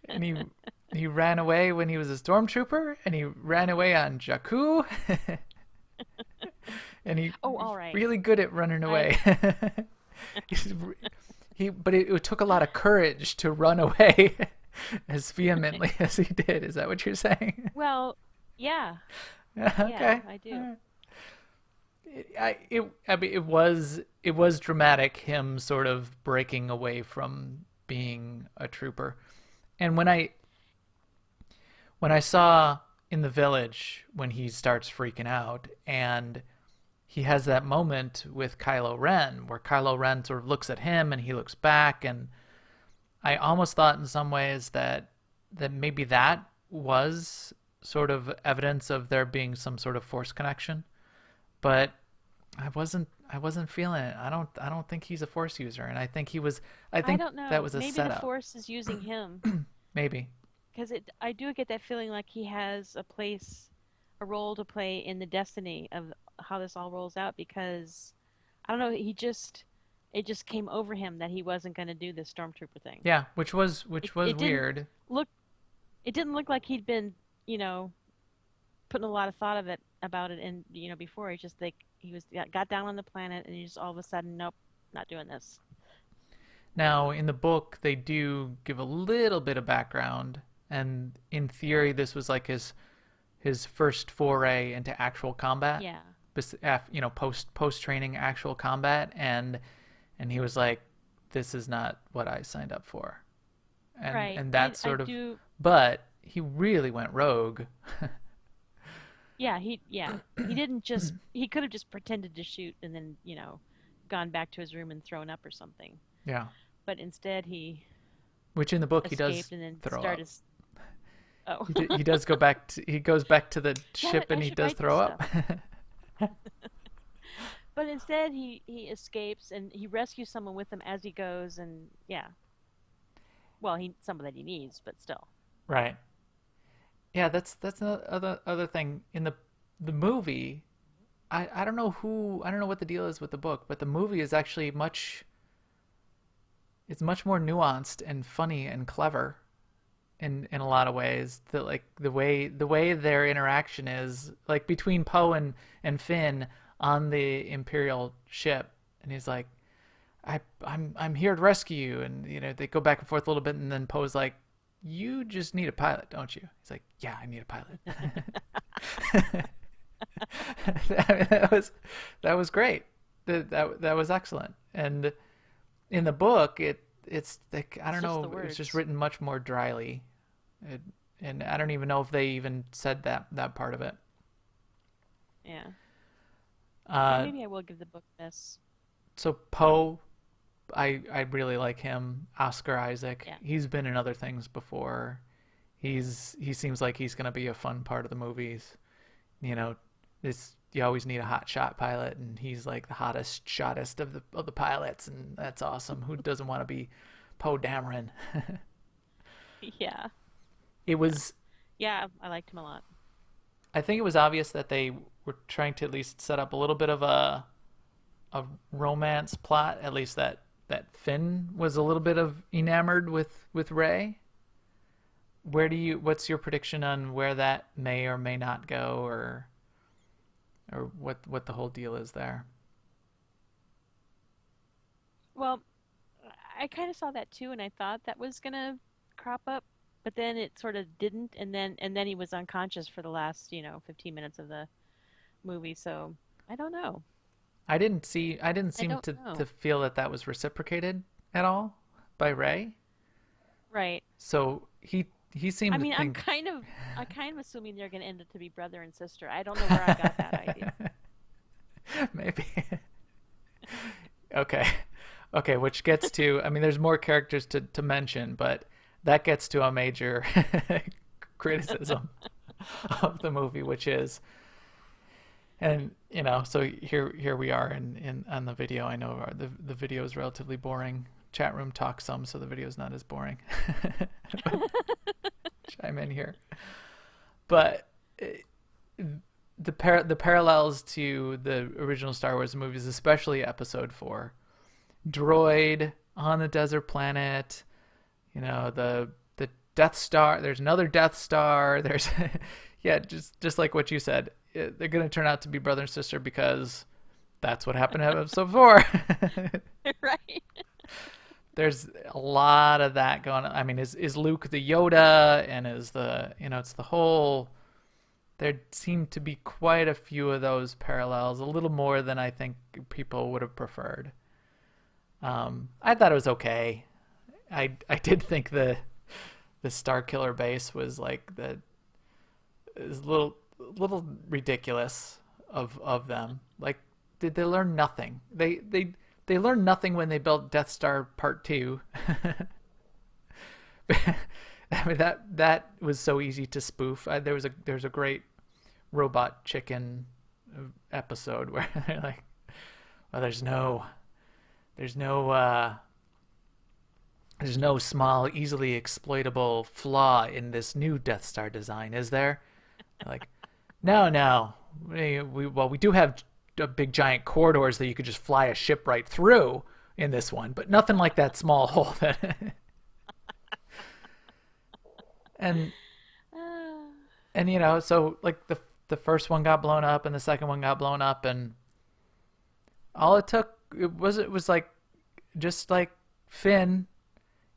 and he ran away when he was a stormtrooper, and he ran away on Jakku. And he Oh, all right. really good at running away. He's but it took a lot of courage to run away as vehemently as he did. Is that what you're saying? Well, yeah. Okay. Yeah, I do. I mean, it was dramatic, him sort of breaking away from being a trooper. And when I saw in the village when he starts freaking out and he has that moment with Kylo Ren where Kylo Ren sort of looks at him and he looks back, and I almost thought in some ways that maybe that was sort of evidence of there being some sort of force connection. But I wasn't feeling it. I don't think he's a force user, and I think I think don't know. that was a Maybe the setup. Force is using him Maybe. because I do get that feeling like he has a role to play in the destiny of how this all rolls out because I don't know, it just came over him that he wasn't going to do this stormtrooper thing. Yeah, which was It didn't weird. look it didn't look like he'd been, putting a lot of thought about it and before. It's just like got down on the planet and he just all of a sudden, nope, not doing this. Now, in the book, they do give a little bit of background, and in theory, this was like his first foray into actual combat. Yeah. Post training actual combat, and he was like, "This is not what I signed up for," and Right. that I sort of. do. But he really went rogue. Yeah, he didn't just he could have just pretended to shoot and then, gone back to his room and thrown up or something. Yeah. But instead he Which in the book he does escaped and then throw started up. Oh. He does go back to he goes back to the Damn ship it, and I he should does write throw this up. But instead he escapes and he rescues someone with him as he goes and yeah. Well, someone that he needs, but still. Right. Yeah, that's the other thing in the movie. I don't know what the deal is with the book, but the movie is actually it's much more nuanced and funny and clever in a lot of ways. That like the way their interaction is like between Poe and Finn on the Imperial ship, and he's like, I'm here to rescue you, and they go back and forth a little bit, and then Poe's like, you just need a pilot, don't you? He's like, yeah, I need a pilot. I mean, that was great. that was excellent. And in the book, it's like, I It's don't just the know, it's just words. written much more dryly. It, and I don't even know if they even said that part of it. Yeah. Yeah, Uh, maybe I will give the book this. so Poe, I really like him. Oscar Isaac, Yeah. he's been in other things before. He seems like he's gonna be a fun part of the movies. You know, this you always need a hot shot pilot, and he's like the hottest, shottest of the pilots, and that's awesome. Who doesn't want to be Poe Dameron? Yeah. It Yeah. was, Yeah, I liked him a lot. I think it was obvious that they were trying to at least set up a little bit of a romance plot, at least that Finn was a little bit of enamored with Rey. What's your prediction on where that may or may not go, or what the whole deal is there? Well, I kind of saw that too, and I thought that was gonna crop up, but then it sort of didn't, and then he was unconscious for the last, 15 minutes of the movie. So I don't know. I didn't I seem don't to know. feel that was reciprocated at all by Ray. Right. So he I seemed to mean, think I'm kind of assuming they're gonna end up to be brother and sister. I don't know where I got that idea. maybe. Okay. Okay, which gets to, I mean, there's more characters to mention, but that gets to a major criticism of the movie, which is, and so here we are in on the video. I know the video is relatively boring. Chat room talks some, so the video is not as boring. Chime in here, but the parallels to the original Star Wars movies, especially Episode 4, droid on a desert planet, the Death Star. There's another Death Star. There's yeah, just like what you said, they're gonna turn out to be brother and sister because that's what happened in Episode 4. Right. There's a lot of that going on. I mean, is Luke the Yoda, and is the it's the whole. There seem to be quite a few of those parallels, a little more than I think people would have preferred. I thought it was okay. I did think the Star Killer base was like the is a little ridiculous of them. Like, did they learn nothing? They learned nothing when they built Death Star Part 2. I mean, that was so easy to spoof. There was a great Robot Chicken episode where they're like, well, there's no there's no small, easily exploitable flaw in this new Death Star design, is there? They're like, no. We do have big giant corridors that you could just fly a ship right through in this one, but nothing like that small hole that. and Uh, and so like the first one got blown up and the second one got blown up, and all it was like just like Finn,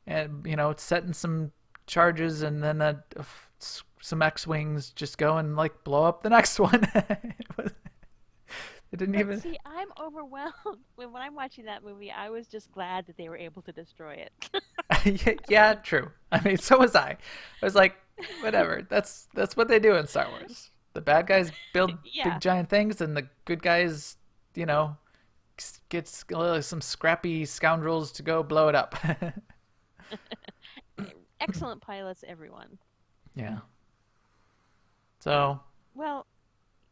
and setting some charges, and then some X-wings just go and like blow up the next one. It didn't but even. see, I'm overwhelmed when I'm watching that movie. I was just glad that they were able to destroy it. Yeah, true. I mean, so was I. I was like, whatever. That's what they do in Star Wars. The bad guys build big Yeah. giant things, and the good guys, gets some scrappy scoundrels to go blow it up. Excellent pilots, everyone. Yeah. So Well,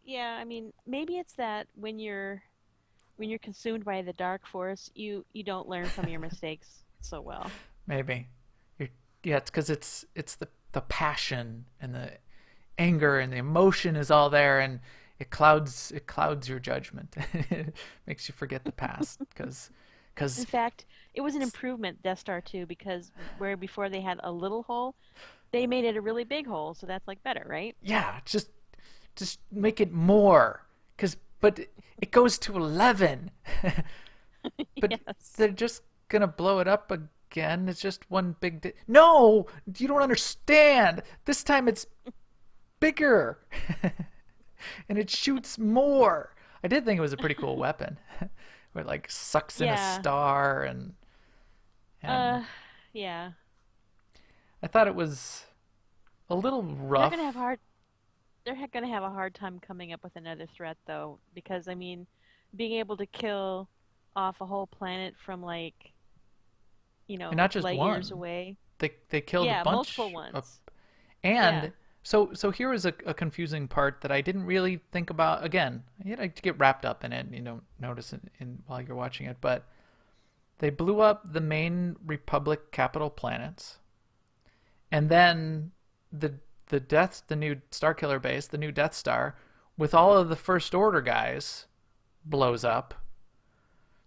yeah, I mean, maybe it's that when you're consumed by the dark force, you don't learn from your mistakes so well. maybe, you're, yeah, it's because it's the passion and the anger and the emotion is all there, and it clouds your judgment. It makes you forget the past In because fact, it was an improvement, Death Star 2, because where before they had a little hole, they made it a really big hole, so that's like better, right? yeah, just make it more, but it goes to 11. But Yes. they're just gonna blow it up again. It's just one big no, you don't understand. This time it's bigger. And it shoots more. I did think it was a pretty cool weapon. where it like sucks in a Yeah. star and Uh, yeah. I thought it was a little They're gonna have rough. hard. Gonna have a hard time coming up with another threat though, because I mean, being able to kill off a whole planet from like And not just light years one. away. They killed a Yeah, multiple bunch of, ones. Yeah. and so here was a confusing part that I didn't really think about. Again, you know, to get wrapped up in it, and you don't notice it while you're watching it, but they blew up the main Republic capital planets, and then the the new Starkiller base, the new Death Star, with all of the First Order guys, blows up.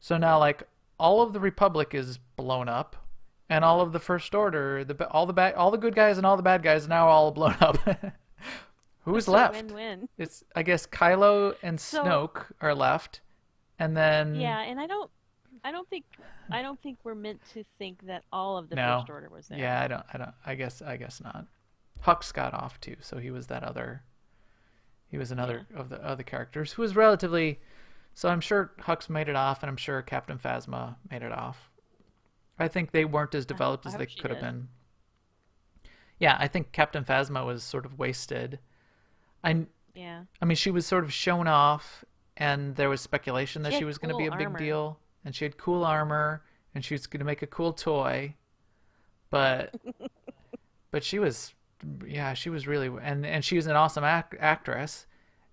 So now, like, all of the Republic is blown up, and all of the First Order, all the good guys and all the bad guys, are now all blown up. Who's It's a left? win-win. It's, I guess, Kylo and So, Snoke are left, and then yeah, and I don't think I don't think we're meant to think that all of the no, First Order was there. yeah, I don't. I guess not. Hux got off too, so he was that other. He was Yeah. another of the other characters who was relatively. So I'm sure Hux made it off, and I'm sure Captain Phasma made it off. I think they weren't as developed I as hope they she could have did. been. Yeah, I think Captain Phasma was sort of wasted. I Yeah. I mean, she was sort of shown off, and there was speculation that She she had was going to be cool a big armor. deal, and she had cool armor, and she was going to make a cool toy, but she was, yeah, she was really, and she was an awesome actress,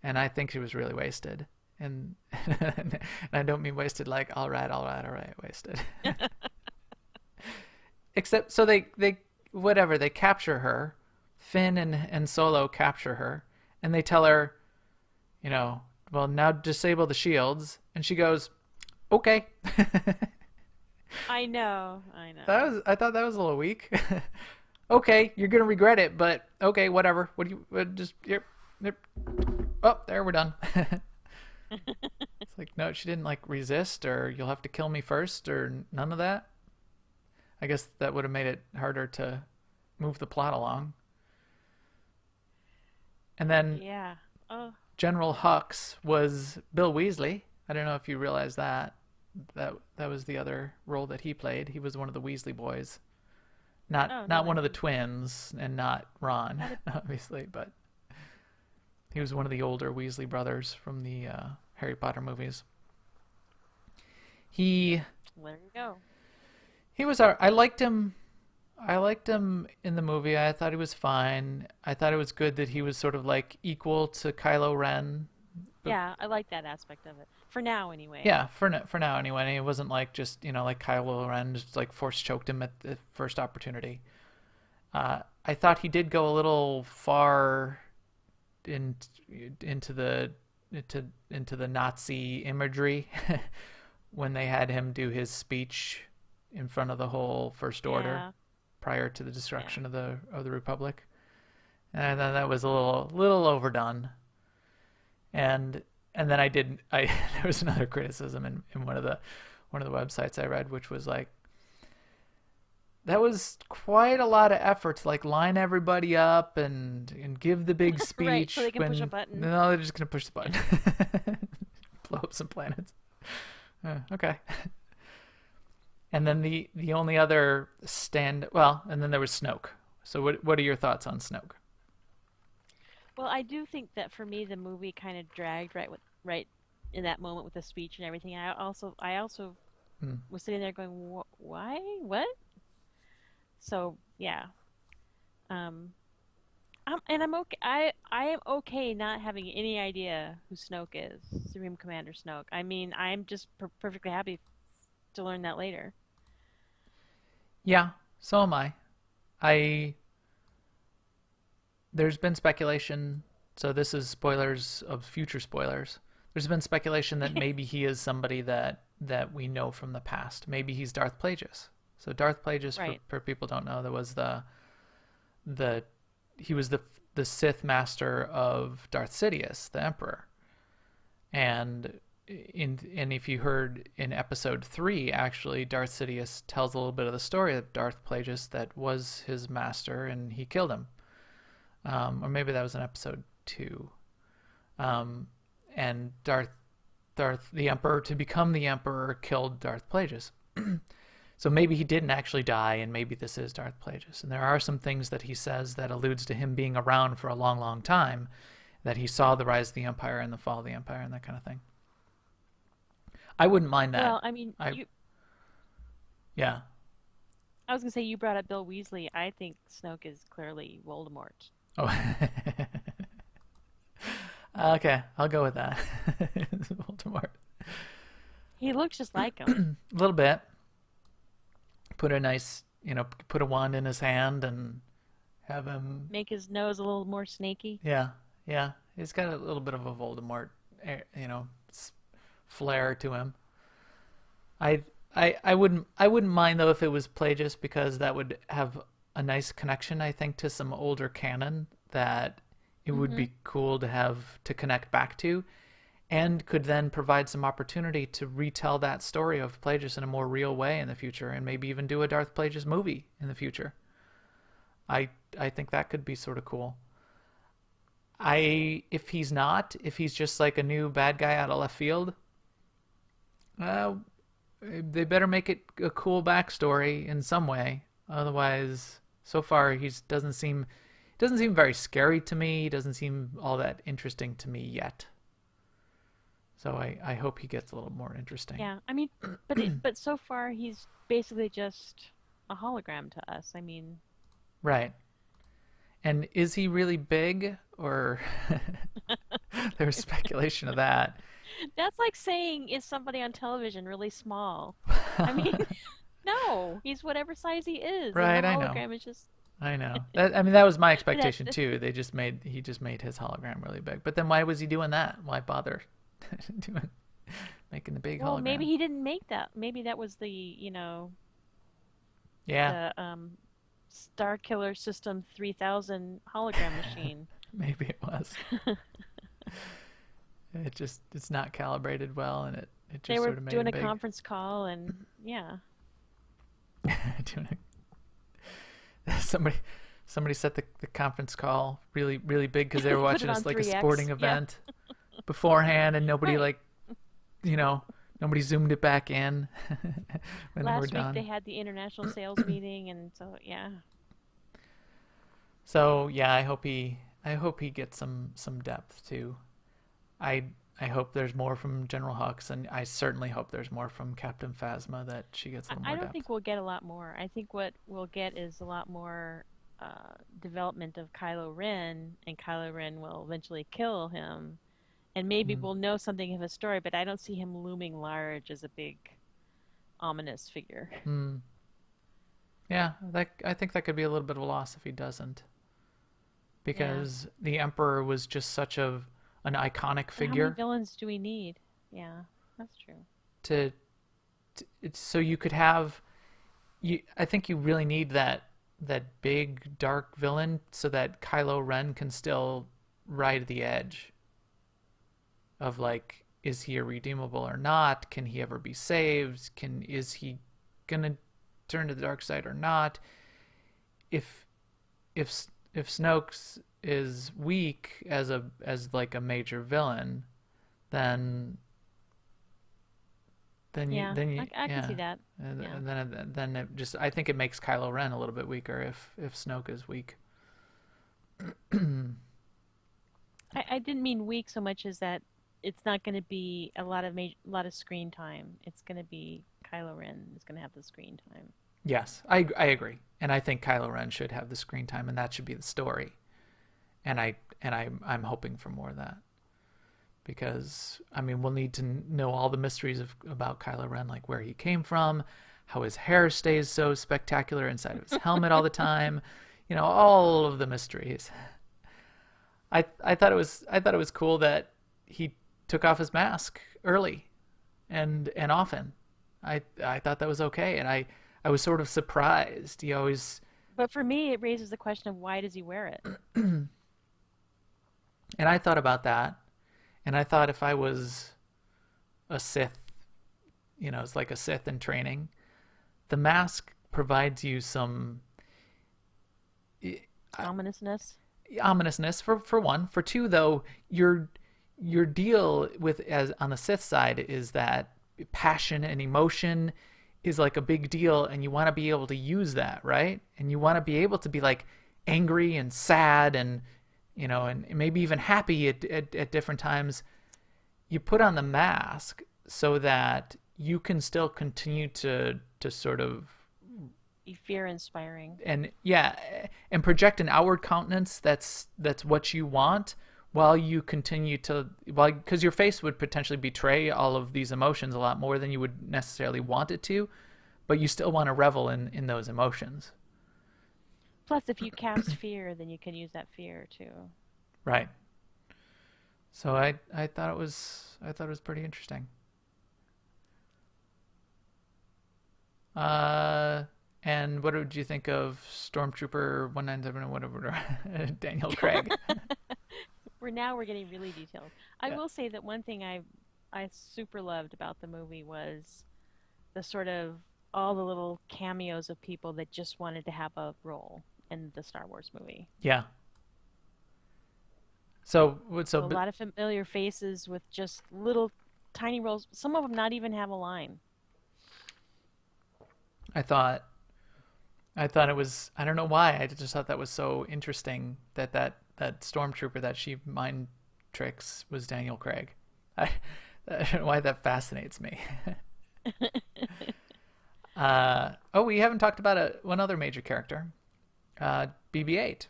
and I think she was really wasted, and and I don't mean wasted like all right, wasted. Except so they whatever they capture her, Finn and Solo capture her, and they tell her, you know, well, now disable the shields, and she goes, okay. I That know. was, I thought that was a little weak. Okay, you're gonna regret it, but okay, whatever. What do you just yep, yep. Oh, there we're done. It's like no, she didn't like resist or you'll have to kill me first or none of that. I guess that would have made it harder to move the plot along. And then Yeah. Oh, General Hux was Bill Weasley. I don't know if you realize that. That was the other role that he played. He was one of the Weasley boys. oh, no, Not I one of the didn't. twins and not Ron, Not a, obviously, but he was one of the older Weasley brothers from the Harry Potter movies. He there you go. he was our, I liked him. I liked him in the movie. I thought he was fine. I thought it was good that he was sort of like equal to Kylo Ren. But Yeah, I like that aspect of it. For now, anyway. yeah, for now anyway. And it wasn't like just, you know, like Kylo Ren just like force choked him at the first opportunity. I thought he did go a little far in, into the into the Nazi imagery when they had him do his speech in front of the whole First Order Yeah. prior to the Yeah. destruction of the Republic. And I thought that was a little overdone. And then I there was another criticism in one of the websites I read, which was like that was quite a lot of effort to like line everybody up and give the big Right, so speech they can push a when button. no, they're just gonna push the button, blow up some planets. Okay. And then the only other and then there was Snoke. So what are your thoughts on Snoke? Well, I do think that for me, the movie kind of dragged right in that moment with the speech and everything. I also Hmm. was sitting there going, "Why? What?" So yeah, um, and I'm okay. I am okay not having any idea who Snoke is, Supreme Commander Snoke. I mean, I'm just perfectly happy to learn that later. Yeah, so am I. I There's been speculation, so this is spoilers of future spoilers. There's been speculation that maybe he is somebody that we know from the past. Maybe he's Darth Plagueis. So Darth Plagueis, Right. for people who don't know, there was the he was the Sith master of Darth Sidious, the Emperor. And if you heard in episode 3, actually Darth Sidious tells a little bit of the story of Darth Plagueis that was his master and he killed him. Or maybe that was in episode 2. And the Emperor to become the Emperor killed Darth Plagueis. So maybe he didn't actually die, and maybe this is Darth Plagueis. And there are some things that he says that alludes to him being around for a long, long time, that he saw the rise of the Empire and the fall of the Empire and that kind of thing. I wouldn't mind that. Well, I mean, Yeah. I was gonna say you brought up Bill Weasley. I think Snoke is clearly Voldemort. Oh. Okay, I'll go with that. Voldemort. He looks just like him. A little bit. Put a nice, put a wand in his hand and have him. Make his nose a little more snaky. Yeah, yeah. He's got a little bit of a Voldemort, flair to him. I wouldn't mind though if it was Plagueis, because that would have a nice connection, I think, to some older canon that it would be cool to have to connect back to, and could then provide some opportunity to retell that story of Plagueis in a more real way in the future, and maybe even do a Darth Plagueis movie in the future. I think that could be sort of cool. If he's just like a new bad guy out of left field, they better make it a cool backstory in some way. Otherwise, so far he doesn't seem very scary to me. He doesn't seem all that interesting to me yet. So I hope he gets a little more interesting. Yeah, I mean, but so far he's basically just a hologram to us. I mean, right. And is he really big, or there's speculation of that? that's like saying, is somebody on television really small? I mean, no, he's whatever size he is. Right, and the I know. hologram is just. I know. That was my expectation too. He just made his hologram really big. But then why was he doing that? Why bother making the big hologram? Well, maybe he didn't make that. Maybe that was the Yeah, the Star Killer System 3000 hologram machine. maybe it was. It's not calibrated well, and it just They were sort of made doing it a big. conference call, and yeah. Somebody set the conference call really, really big because they were Put watching it us on like a 3X, sporting yeah. event beforehand, and nobody Right. nobody zoomed it back in when they were Last week done. they had the international sales meeting, and so yeah. So yeah, I hope he gets some depth too. I hope there's more from General Hux, and I certainly hope there's more from Captain Phasma, that she gets a little I more don't depth. think we'll get a lot more. I think what we'll get is a lot more development of Kylo Ren, and Kylo Ren will eventually kill him, and maybe we'll know something of his story. But I don't see him looming large as a big, ominous figure. Yeah, I think that could be a little bit of a loss if he doesn't, because the Emperor was just such an iconic But how figure. many villains do we need? Yeah, that's true. So you could have I think you really need that big dark villain so that Kylo Ren can still ride the edge of, like, is he irredeemable or not? Can he ever be saved? Is he gonna turn to the dark side or not? If Snoke is weak as like a major villain, then Yeah, you I can see that. And, Yeah. and then it just, I think it makes Kylo Ren a little bit weaker if Snoke is weak. I didn't mean weak so much as that it's not going to be a lot of screen time. It's going to be Kylo Ren is going to have the screen time. Yes, I agree, and I think Kylo Ren should have the screen time, and that should be the story. And I'm hoping for more of that, because I mean we'll need to know all the mysteries about Kylo Ren, like where he came from, how his hair stays so spectacular inside of his helmet all the time, all of the mysteries. I thought it was cool that he took off his mask early and often. I thought that was okay, and I was sort of surprised. He always, But for me, it raises the question of why does he wear it? and I thought about that, and I thought if I was a Sith, it's like a Sith in training, the mask provides you some Ominousness. ominousness for one. For two, though, you're your deal with as on the Sith side is that passion and emotion is like a big deal, and you want to be able to use that, right? And you want to be able to be like angry and sad and and maybe even happy at different times. You put on the mask so that you can still continue to sort of Be fear inspiring. and yeah, and project an outward countenance that's what you want, while you continue to, well, because your face would potentially betray all of these emotions a lot more than you would necessarily want it to, but you still want to revel in those emotions. Plus, if you cast fear, then you can use that fear too. Right. So I thought it was pretty interesting. And what did you think of Stormtrooper 197 or whatever, Daniel Craig? We're getting really detailed. I Yeah. will say that one thing I super loved about the movie was the sort of all the little cameos of people that just wanted to have a role in the Star Wars movie. Yeah. So So a lot of familiar faces with just little tiny roles. Some of them not even have a line. I thought it was, I don't know why, I just thought that was so interesting that stormtrooper that she mind tricks was Daniel Craig. I don't know why that fascinates me. Oh, we haven't talked about one other major character, BB-8.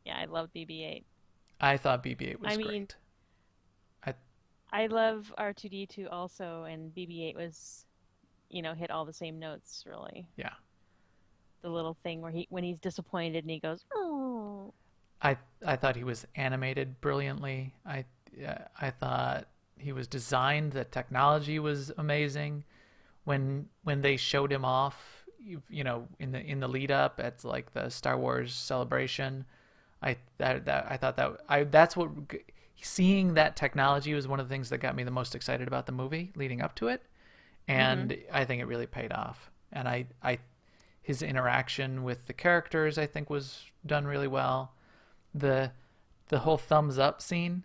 Yeah, I love BB-8. I thought BB-8 was I mean, great. I I love R2-D2 also, and BB-8 was, hit all the same notes really. yeah. The little thing where when he's disappointed and he goes, "Oh." I thought he was animated brilliantly. I thought he was designed. The technology was amazing. When they showed him off, in the lead up at like the Star Wars celebration, I thought that's what, seeing that technology was one of the things that got me the most excited about the movie leading up to it, and I think it really paid off. And his interaction with the characters, I think, was done really well. The whole thumbs up scene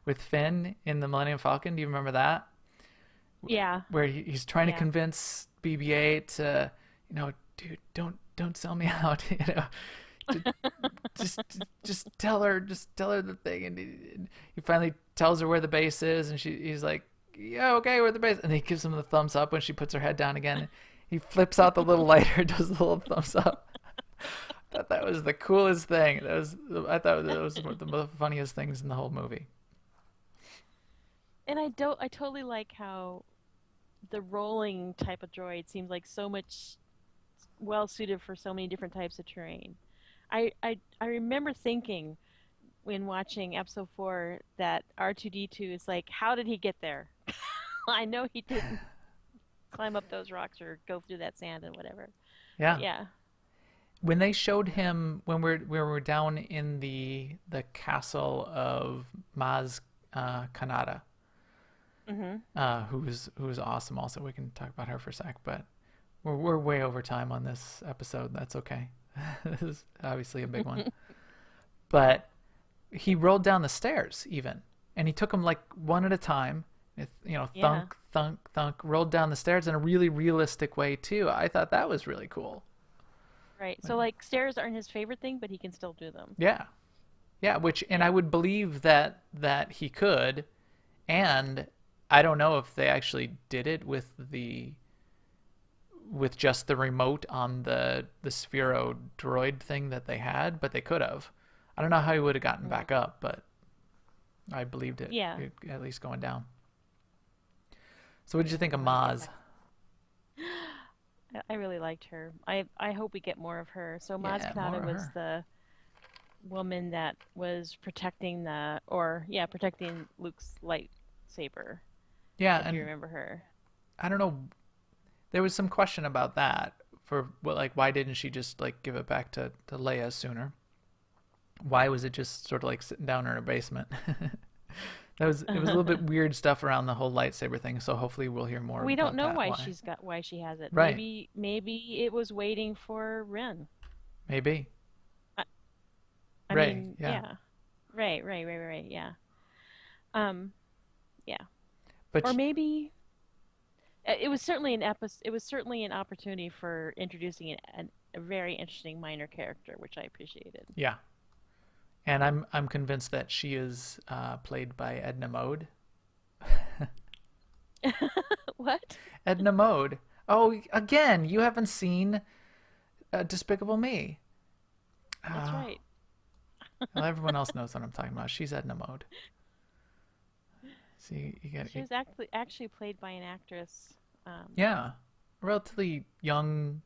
with Finn in the Millennium Falcon. Do you remember that? Yeah. Where he's trying to Yeah. convince BB-8, dude, don't sell me out. Just tell her the thing, and he finally tells her where the base is, and he's like, yeah, okay, where the base, and he gives him the thumbs up when she puts her head down again. He flips out the little lighter, does the little thumbs up. I thought that was the coolest thing. I thought that was one of the funniest things in the whole movie. And I totally like how the rolling type of droid seems like so much well suited for so many different types of terrain. I remember thinking when watching episode 4 that R2-D2 is like, how did he get there? I know he didn't climb up those rocks or go through that sand and whatever. Yeah. But yeah. When they showed him when we're down in the castle of Maz Kanata, who's awesome. Also, we can talk about her for a sec, but we're way over time on this episode. That's okay. This is obviously a big one. But he rolled down the stairs even, and he took them like one at a time. Thunk, thunk, thunk, rolled down the stairs in a really realistic way too. I thought that was really cool. Right. So like stairs aren't his favorite thing, but he can still do them. Yeah. Yeah, and I would believe that he could, and I don't know if they actually did it with just the remote on the Sphero droid thing that they had, but they could have. I don't know how he would have gotten back up, but I believed it. Yeah. At least going down. So what did you think of Maz? I really liked her. I hope we get more of her. So Maz Yeah, more Kanata of was her. the woman that was protecting Luke's lightsaber. Yeah, If and you remember her. I don't know. There was some question about that why didn't she just like give it back to Leia sooner? Why was it just sort of like sitting down in her basement? It was a little bit weird stuff around the whole lightsaber thing. So hopefully we'll hear more. We don't about know that, why she has it. Right. Maybe it was waiting for Ren. Maybe. I Rey, mean, yeah. Right. Yeah. Um, yeah. But Or maybe it was certainly an It was certainly an opportunity for introducing a very interesting minor character, which I appreciated. yeah, and I'm convinced that she is played by Edna Mode. What? Edna Mode. Oh, again, you haven't seen Despicable Me. That's Uh, right. well, everyone else knows what I'm talking about. She's Edna Mode. See, you get She was actually played by an actress. yeah, a relatively young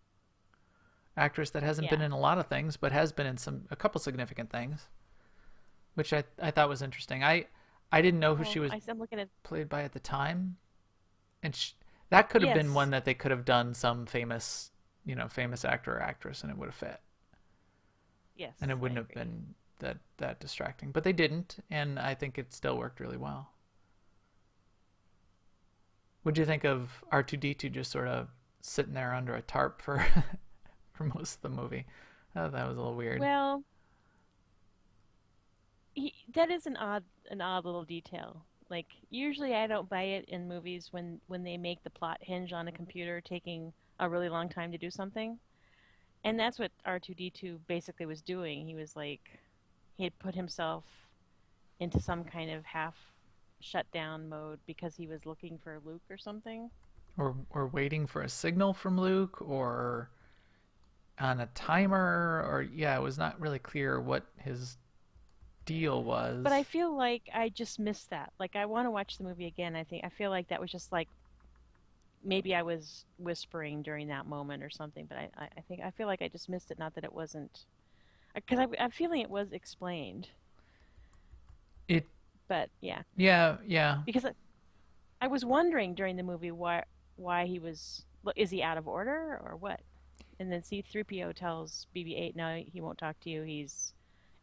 actress that hasn't been Yeah. in a lot of things, but has been in a couple significant things, which I thought was interesting. I didn't know who she Well, was I'm looking at. played by at the time, and that could have been one Yes. that they could have done some famous, famous actor or actress, and it would have fit, Yes, and it I wouldn't have agree. been that distracting. But they didn't, and I think it still worked really well. What'd you think of R2D2 just sort of sitting there under a tarp for for most of the movie? Oh, that was a little weird. Well, that is an odd little detail. Like usually I don't buy it in movies when they make the plot hinge on a computer taking a really long time to do something. And that's what R2D2 basically was doing. He was like he had put himself into some kind of half shutdown mode because he was looking for Luke or something. Or waiting for a signal from Luke, or on a timer, or yeah, it was not really clear what his deal But I was. feel like I just missed that. Like I want to watch the movie again. I feel like that was just like maybe I was whispering during that moment or something, but I feel like I just missed it. Not that it wasn't, because I'm feeling it was explained, It but yeah, yeah, yeah. because I was wondering during the movie why he was is he out of order or what? And then C-3PO tells BB-8 no, he won't talk to you. He's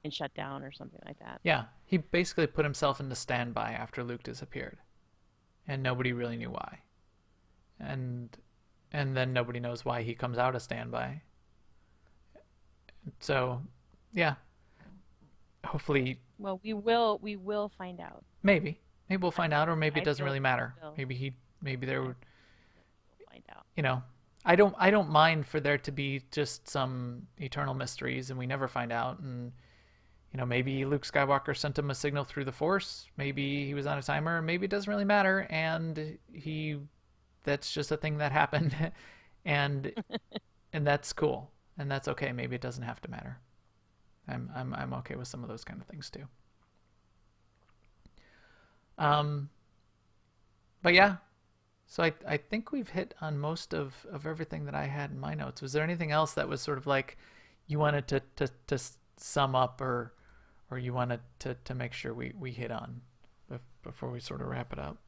in shutdown or something like that. Yeah, he basically put himself into standby after Luke disappeared, and nobody really knew why. And and then nobody knows why he comes out of standby. So, yeah, hopefully, Well, we will find out. maybe we'll find out, or maybe it I doesn't feel really like matter. we will. Maybe there I would, will find out. you know, I don't mind for there to be just some eternal mysteries, and we never find out. And maybe Luke Skywalker sent him a signal through the Force. Maybe he was on a timer. Maybe it doesn't really matter, and that's just a thing that happened, and and that's cool, and that's okay. Maybe it doesn't have to matter. I'm okay with some of those kind of things too. Um, but yeah, so I think we've hit on most of everything that I had in my notes. Was there anything else that was sort of like you wanted to sum up, or you wanted to make sure we hit on before we sort of wrap it up?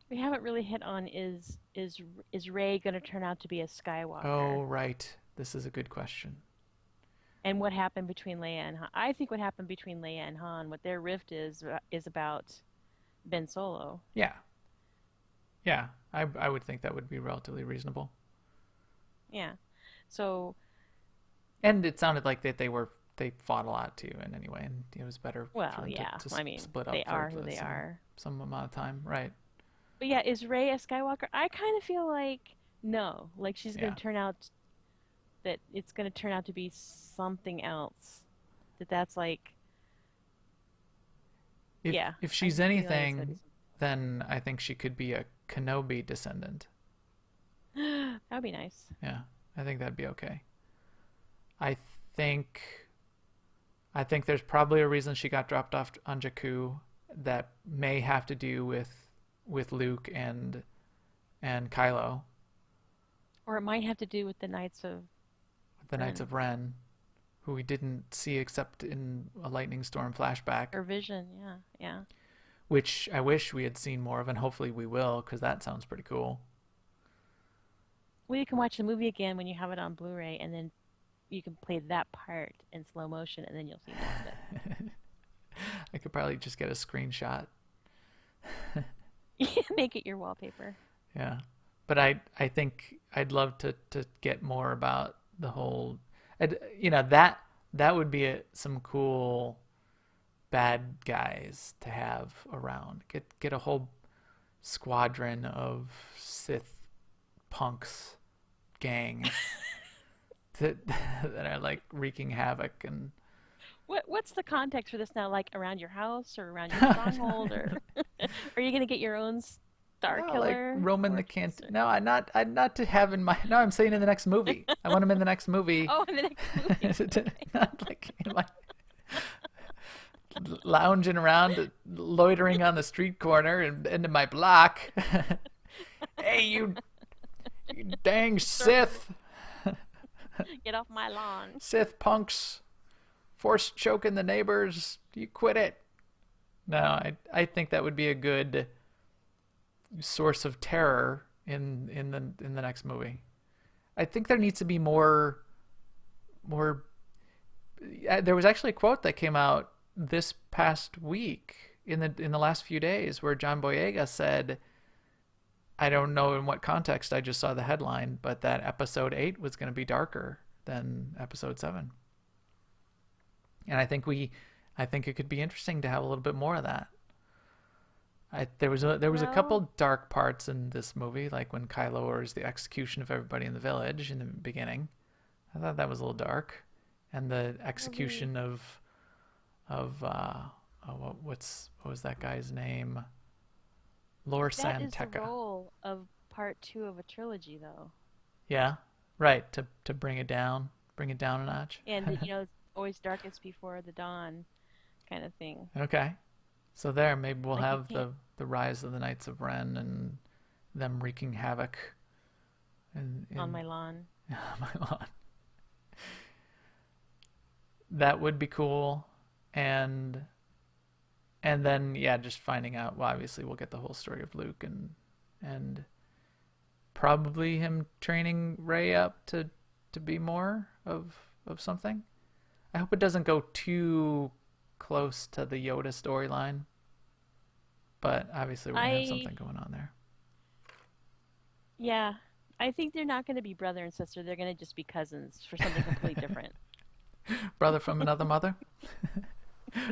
We haven't really hit on is Rey going to turn out to be a Oh, Skywalker? right. This is a good question. And what happened between Leia and Han? I think what happened between Leia and Han, what their rift is about Ben Solo. Yeah, yeah. I would think that would be relatively reasonable. Yeah. So, And it sounded like that they fought a lot too, and anyway, and it was better for well, them yeah. to I mean, split they up for are who they are. some amount of time, right? But yeah, is Rey a Skywalker? I kind of feel like no. Like she's going Yeah. to turn out that it's going to turn out to be something else. That's like, If yeah. if I she's have a feeling it's going to anything, then I think she could be a Kenobi descendant. be something. That would be nice. Yeah, I think that'd be okay. I think I think there's probably a reason she got dropped off on Jakku that may have to do with Luke and Kylo, Or it might have to do with the Knights of the Knights Ren of Ren, who we didn't see except in a lightning storm flashback, or Vision. Yeah, yeah. which I wish we had seen more of, and hopefully we will, because that sounds pretty cool. Well, you can watch the movie again when you have it on Blu-ray, and then you can play that part in slow motion, and then you'll see more of I could probably just get a screenshot. it. Make it your wallpaper. Yeah. But I think I'd love to get more about the whole that would be some cool bad guys to have around. Get a whole squadron of Sith punks gang that are like wreaking havoc. And What's the context for this now? Like around your house or around your stronghold, or are you gonna get your own Star no, like Killer? Roman the fortress, Can't. No, I'm not to have in my. No, I'm saying in the next movie. I want him in the next movie. Oh, in the next movie. Not like in my lounging around, loitering on the street corner and into my block. Hey, you dang Sith Get off my lawn. Sith punks, force choking the neighbors. You quit it. No, I think that would be a good source of terror in the next movie. I think there needs to be more. There was actually a quote that came out this past week in the last few days where John Boyega said, I don't know in what context, I just saw the headline, but that episode 8 was going to be darker than episode 7. And I think it could be interesting to have a little bit more of that. There was a couple dark parts in this movie, like when Kylo orders the execution of everybody in the village in the beginning. I thought that was a little dark. And the execution of what was that guy's name? Lor That is the Santeca. role of part 2 of a trilogy, though. Yeah, right. To bring it down a notch. And it's always darkest before the dawn, kind of thing. Okay, so there maybe we'll Like you have can't- the rise of the Knights of Ren and them wreaking havoc On my lawn. on my lawn. That would be cool, and then just finding out. Well, obviously we'll get the whole story of Luke and probably him training Rey up to be more of something. I hope it doesn't go too close to the Yoda storyline, but obviously we're gonna have something going on there. Yeah, I think they're not going to be brother and sister. They're going to just be cousins for something completely different. Brother from another mother,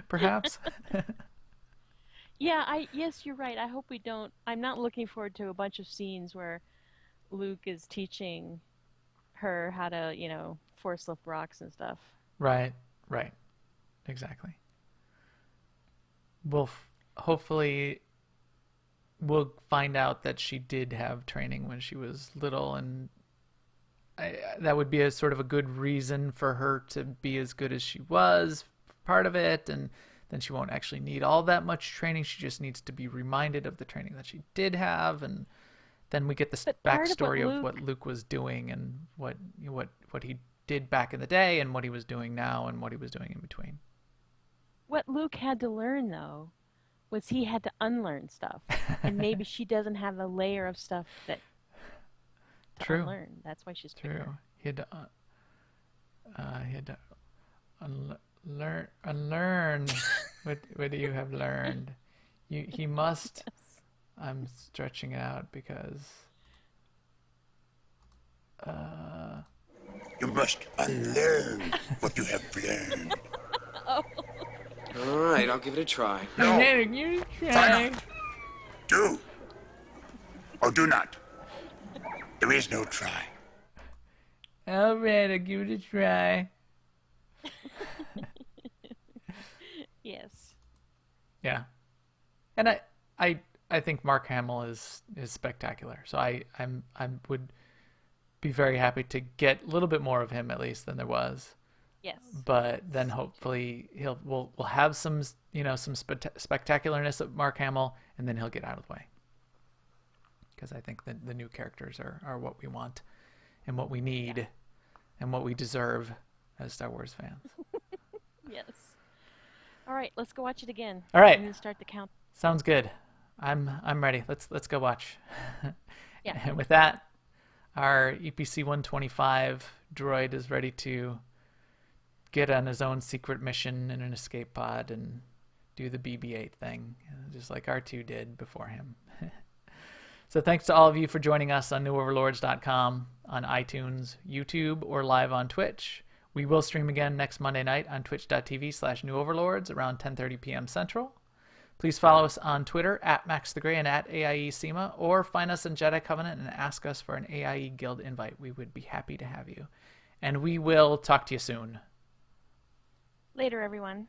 perhaps. Yeah, yes, you're right. I hope we don't. I'm not looking forward to a bunch of scenes where Luke is teaching her how to, force lift rocks and stuff. Right, exactly. Hopefully we'll find out that she did have training when she was little, and that would be a sort of a good reason for her to be as good as she was, part of it, and then she won't actually need all that much training. She just needs to be reminded of the training that she did have, and then we get this backstory of what Luke was doing and what he did back in the day and what he was doing now and what he was doing in between. What Luke had to learn, though, was he had to unlearn stuff. And maybe she doesn't have a layer of stuff to unlearn. That's why she's True. bigger. He had to unlearn what do you have learned? He must. Yes. I'm stretching it out because. You must unlearn what you have learned. All right, I'll give it a try. No, You try try. not. Do or do not. There is no try. All right, I'll give it a try. Yes. Yeah, and I think Mark Hamill is spectacular. So I would be very happy to get a little bit more of him at least than there was. Yes. But then hopefully we'll have some spectacularness of Mark Hamill, and then he'll get out of the way. Because I think that the new characters are what we want, and what we need, and what we deserve as Star Wars fans. Yes. All right, let's go watch it again. All right. And then start the count. Sounds good. I'm ready. Let's go watch. Yeah. And with that, our EPC 125 droid is ready to get on his own secret mission in an escape pod and do the BB-8 thing, just like R2 did before him. So thanks to all of you for joining us on newoverlords.com, on iTunes, YouTube, or live on Twitch. We will stream again next Monday night on twitch.tv/newoverlords around 10:30 p.m. Central. Please follow us on Twitter at MaxTheGray and at AIESEMA, or find us in Jedi Covenant and ask us for an AIE Guild invite. We would be happy to have you. And we will talk to you soon. Later, everyone.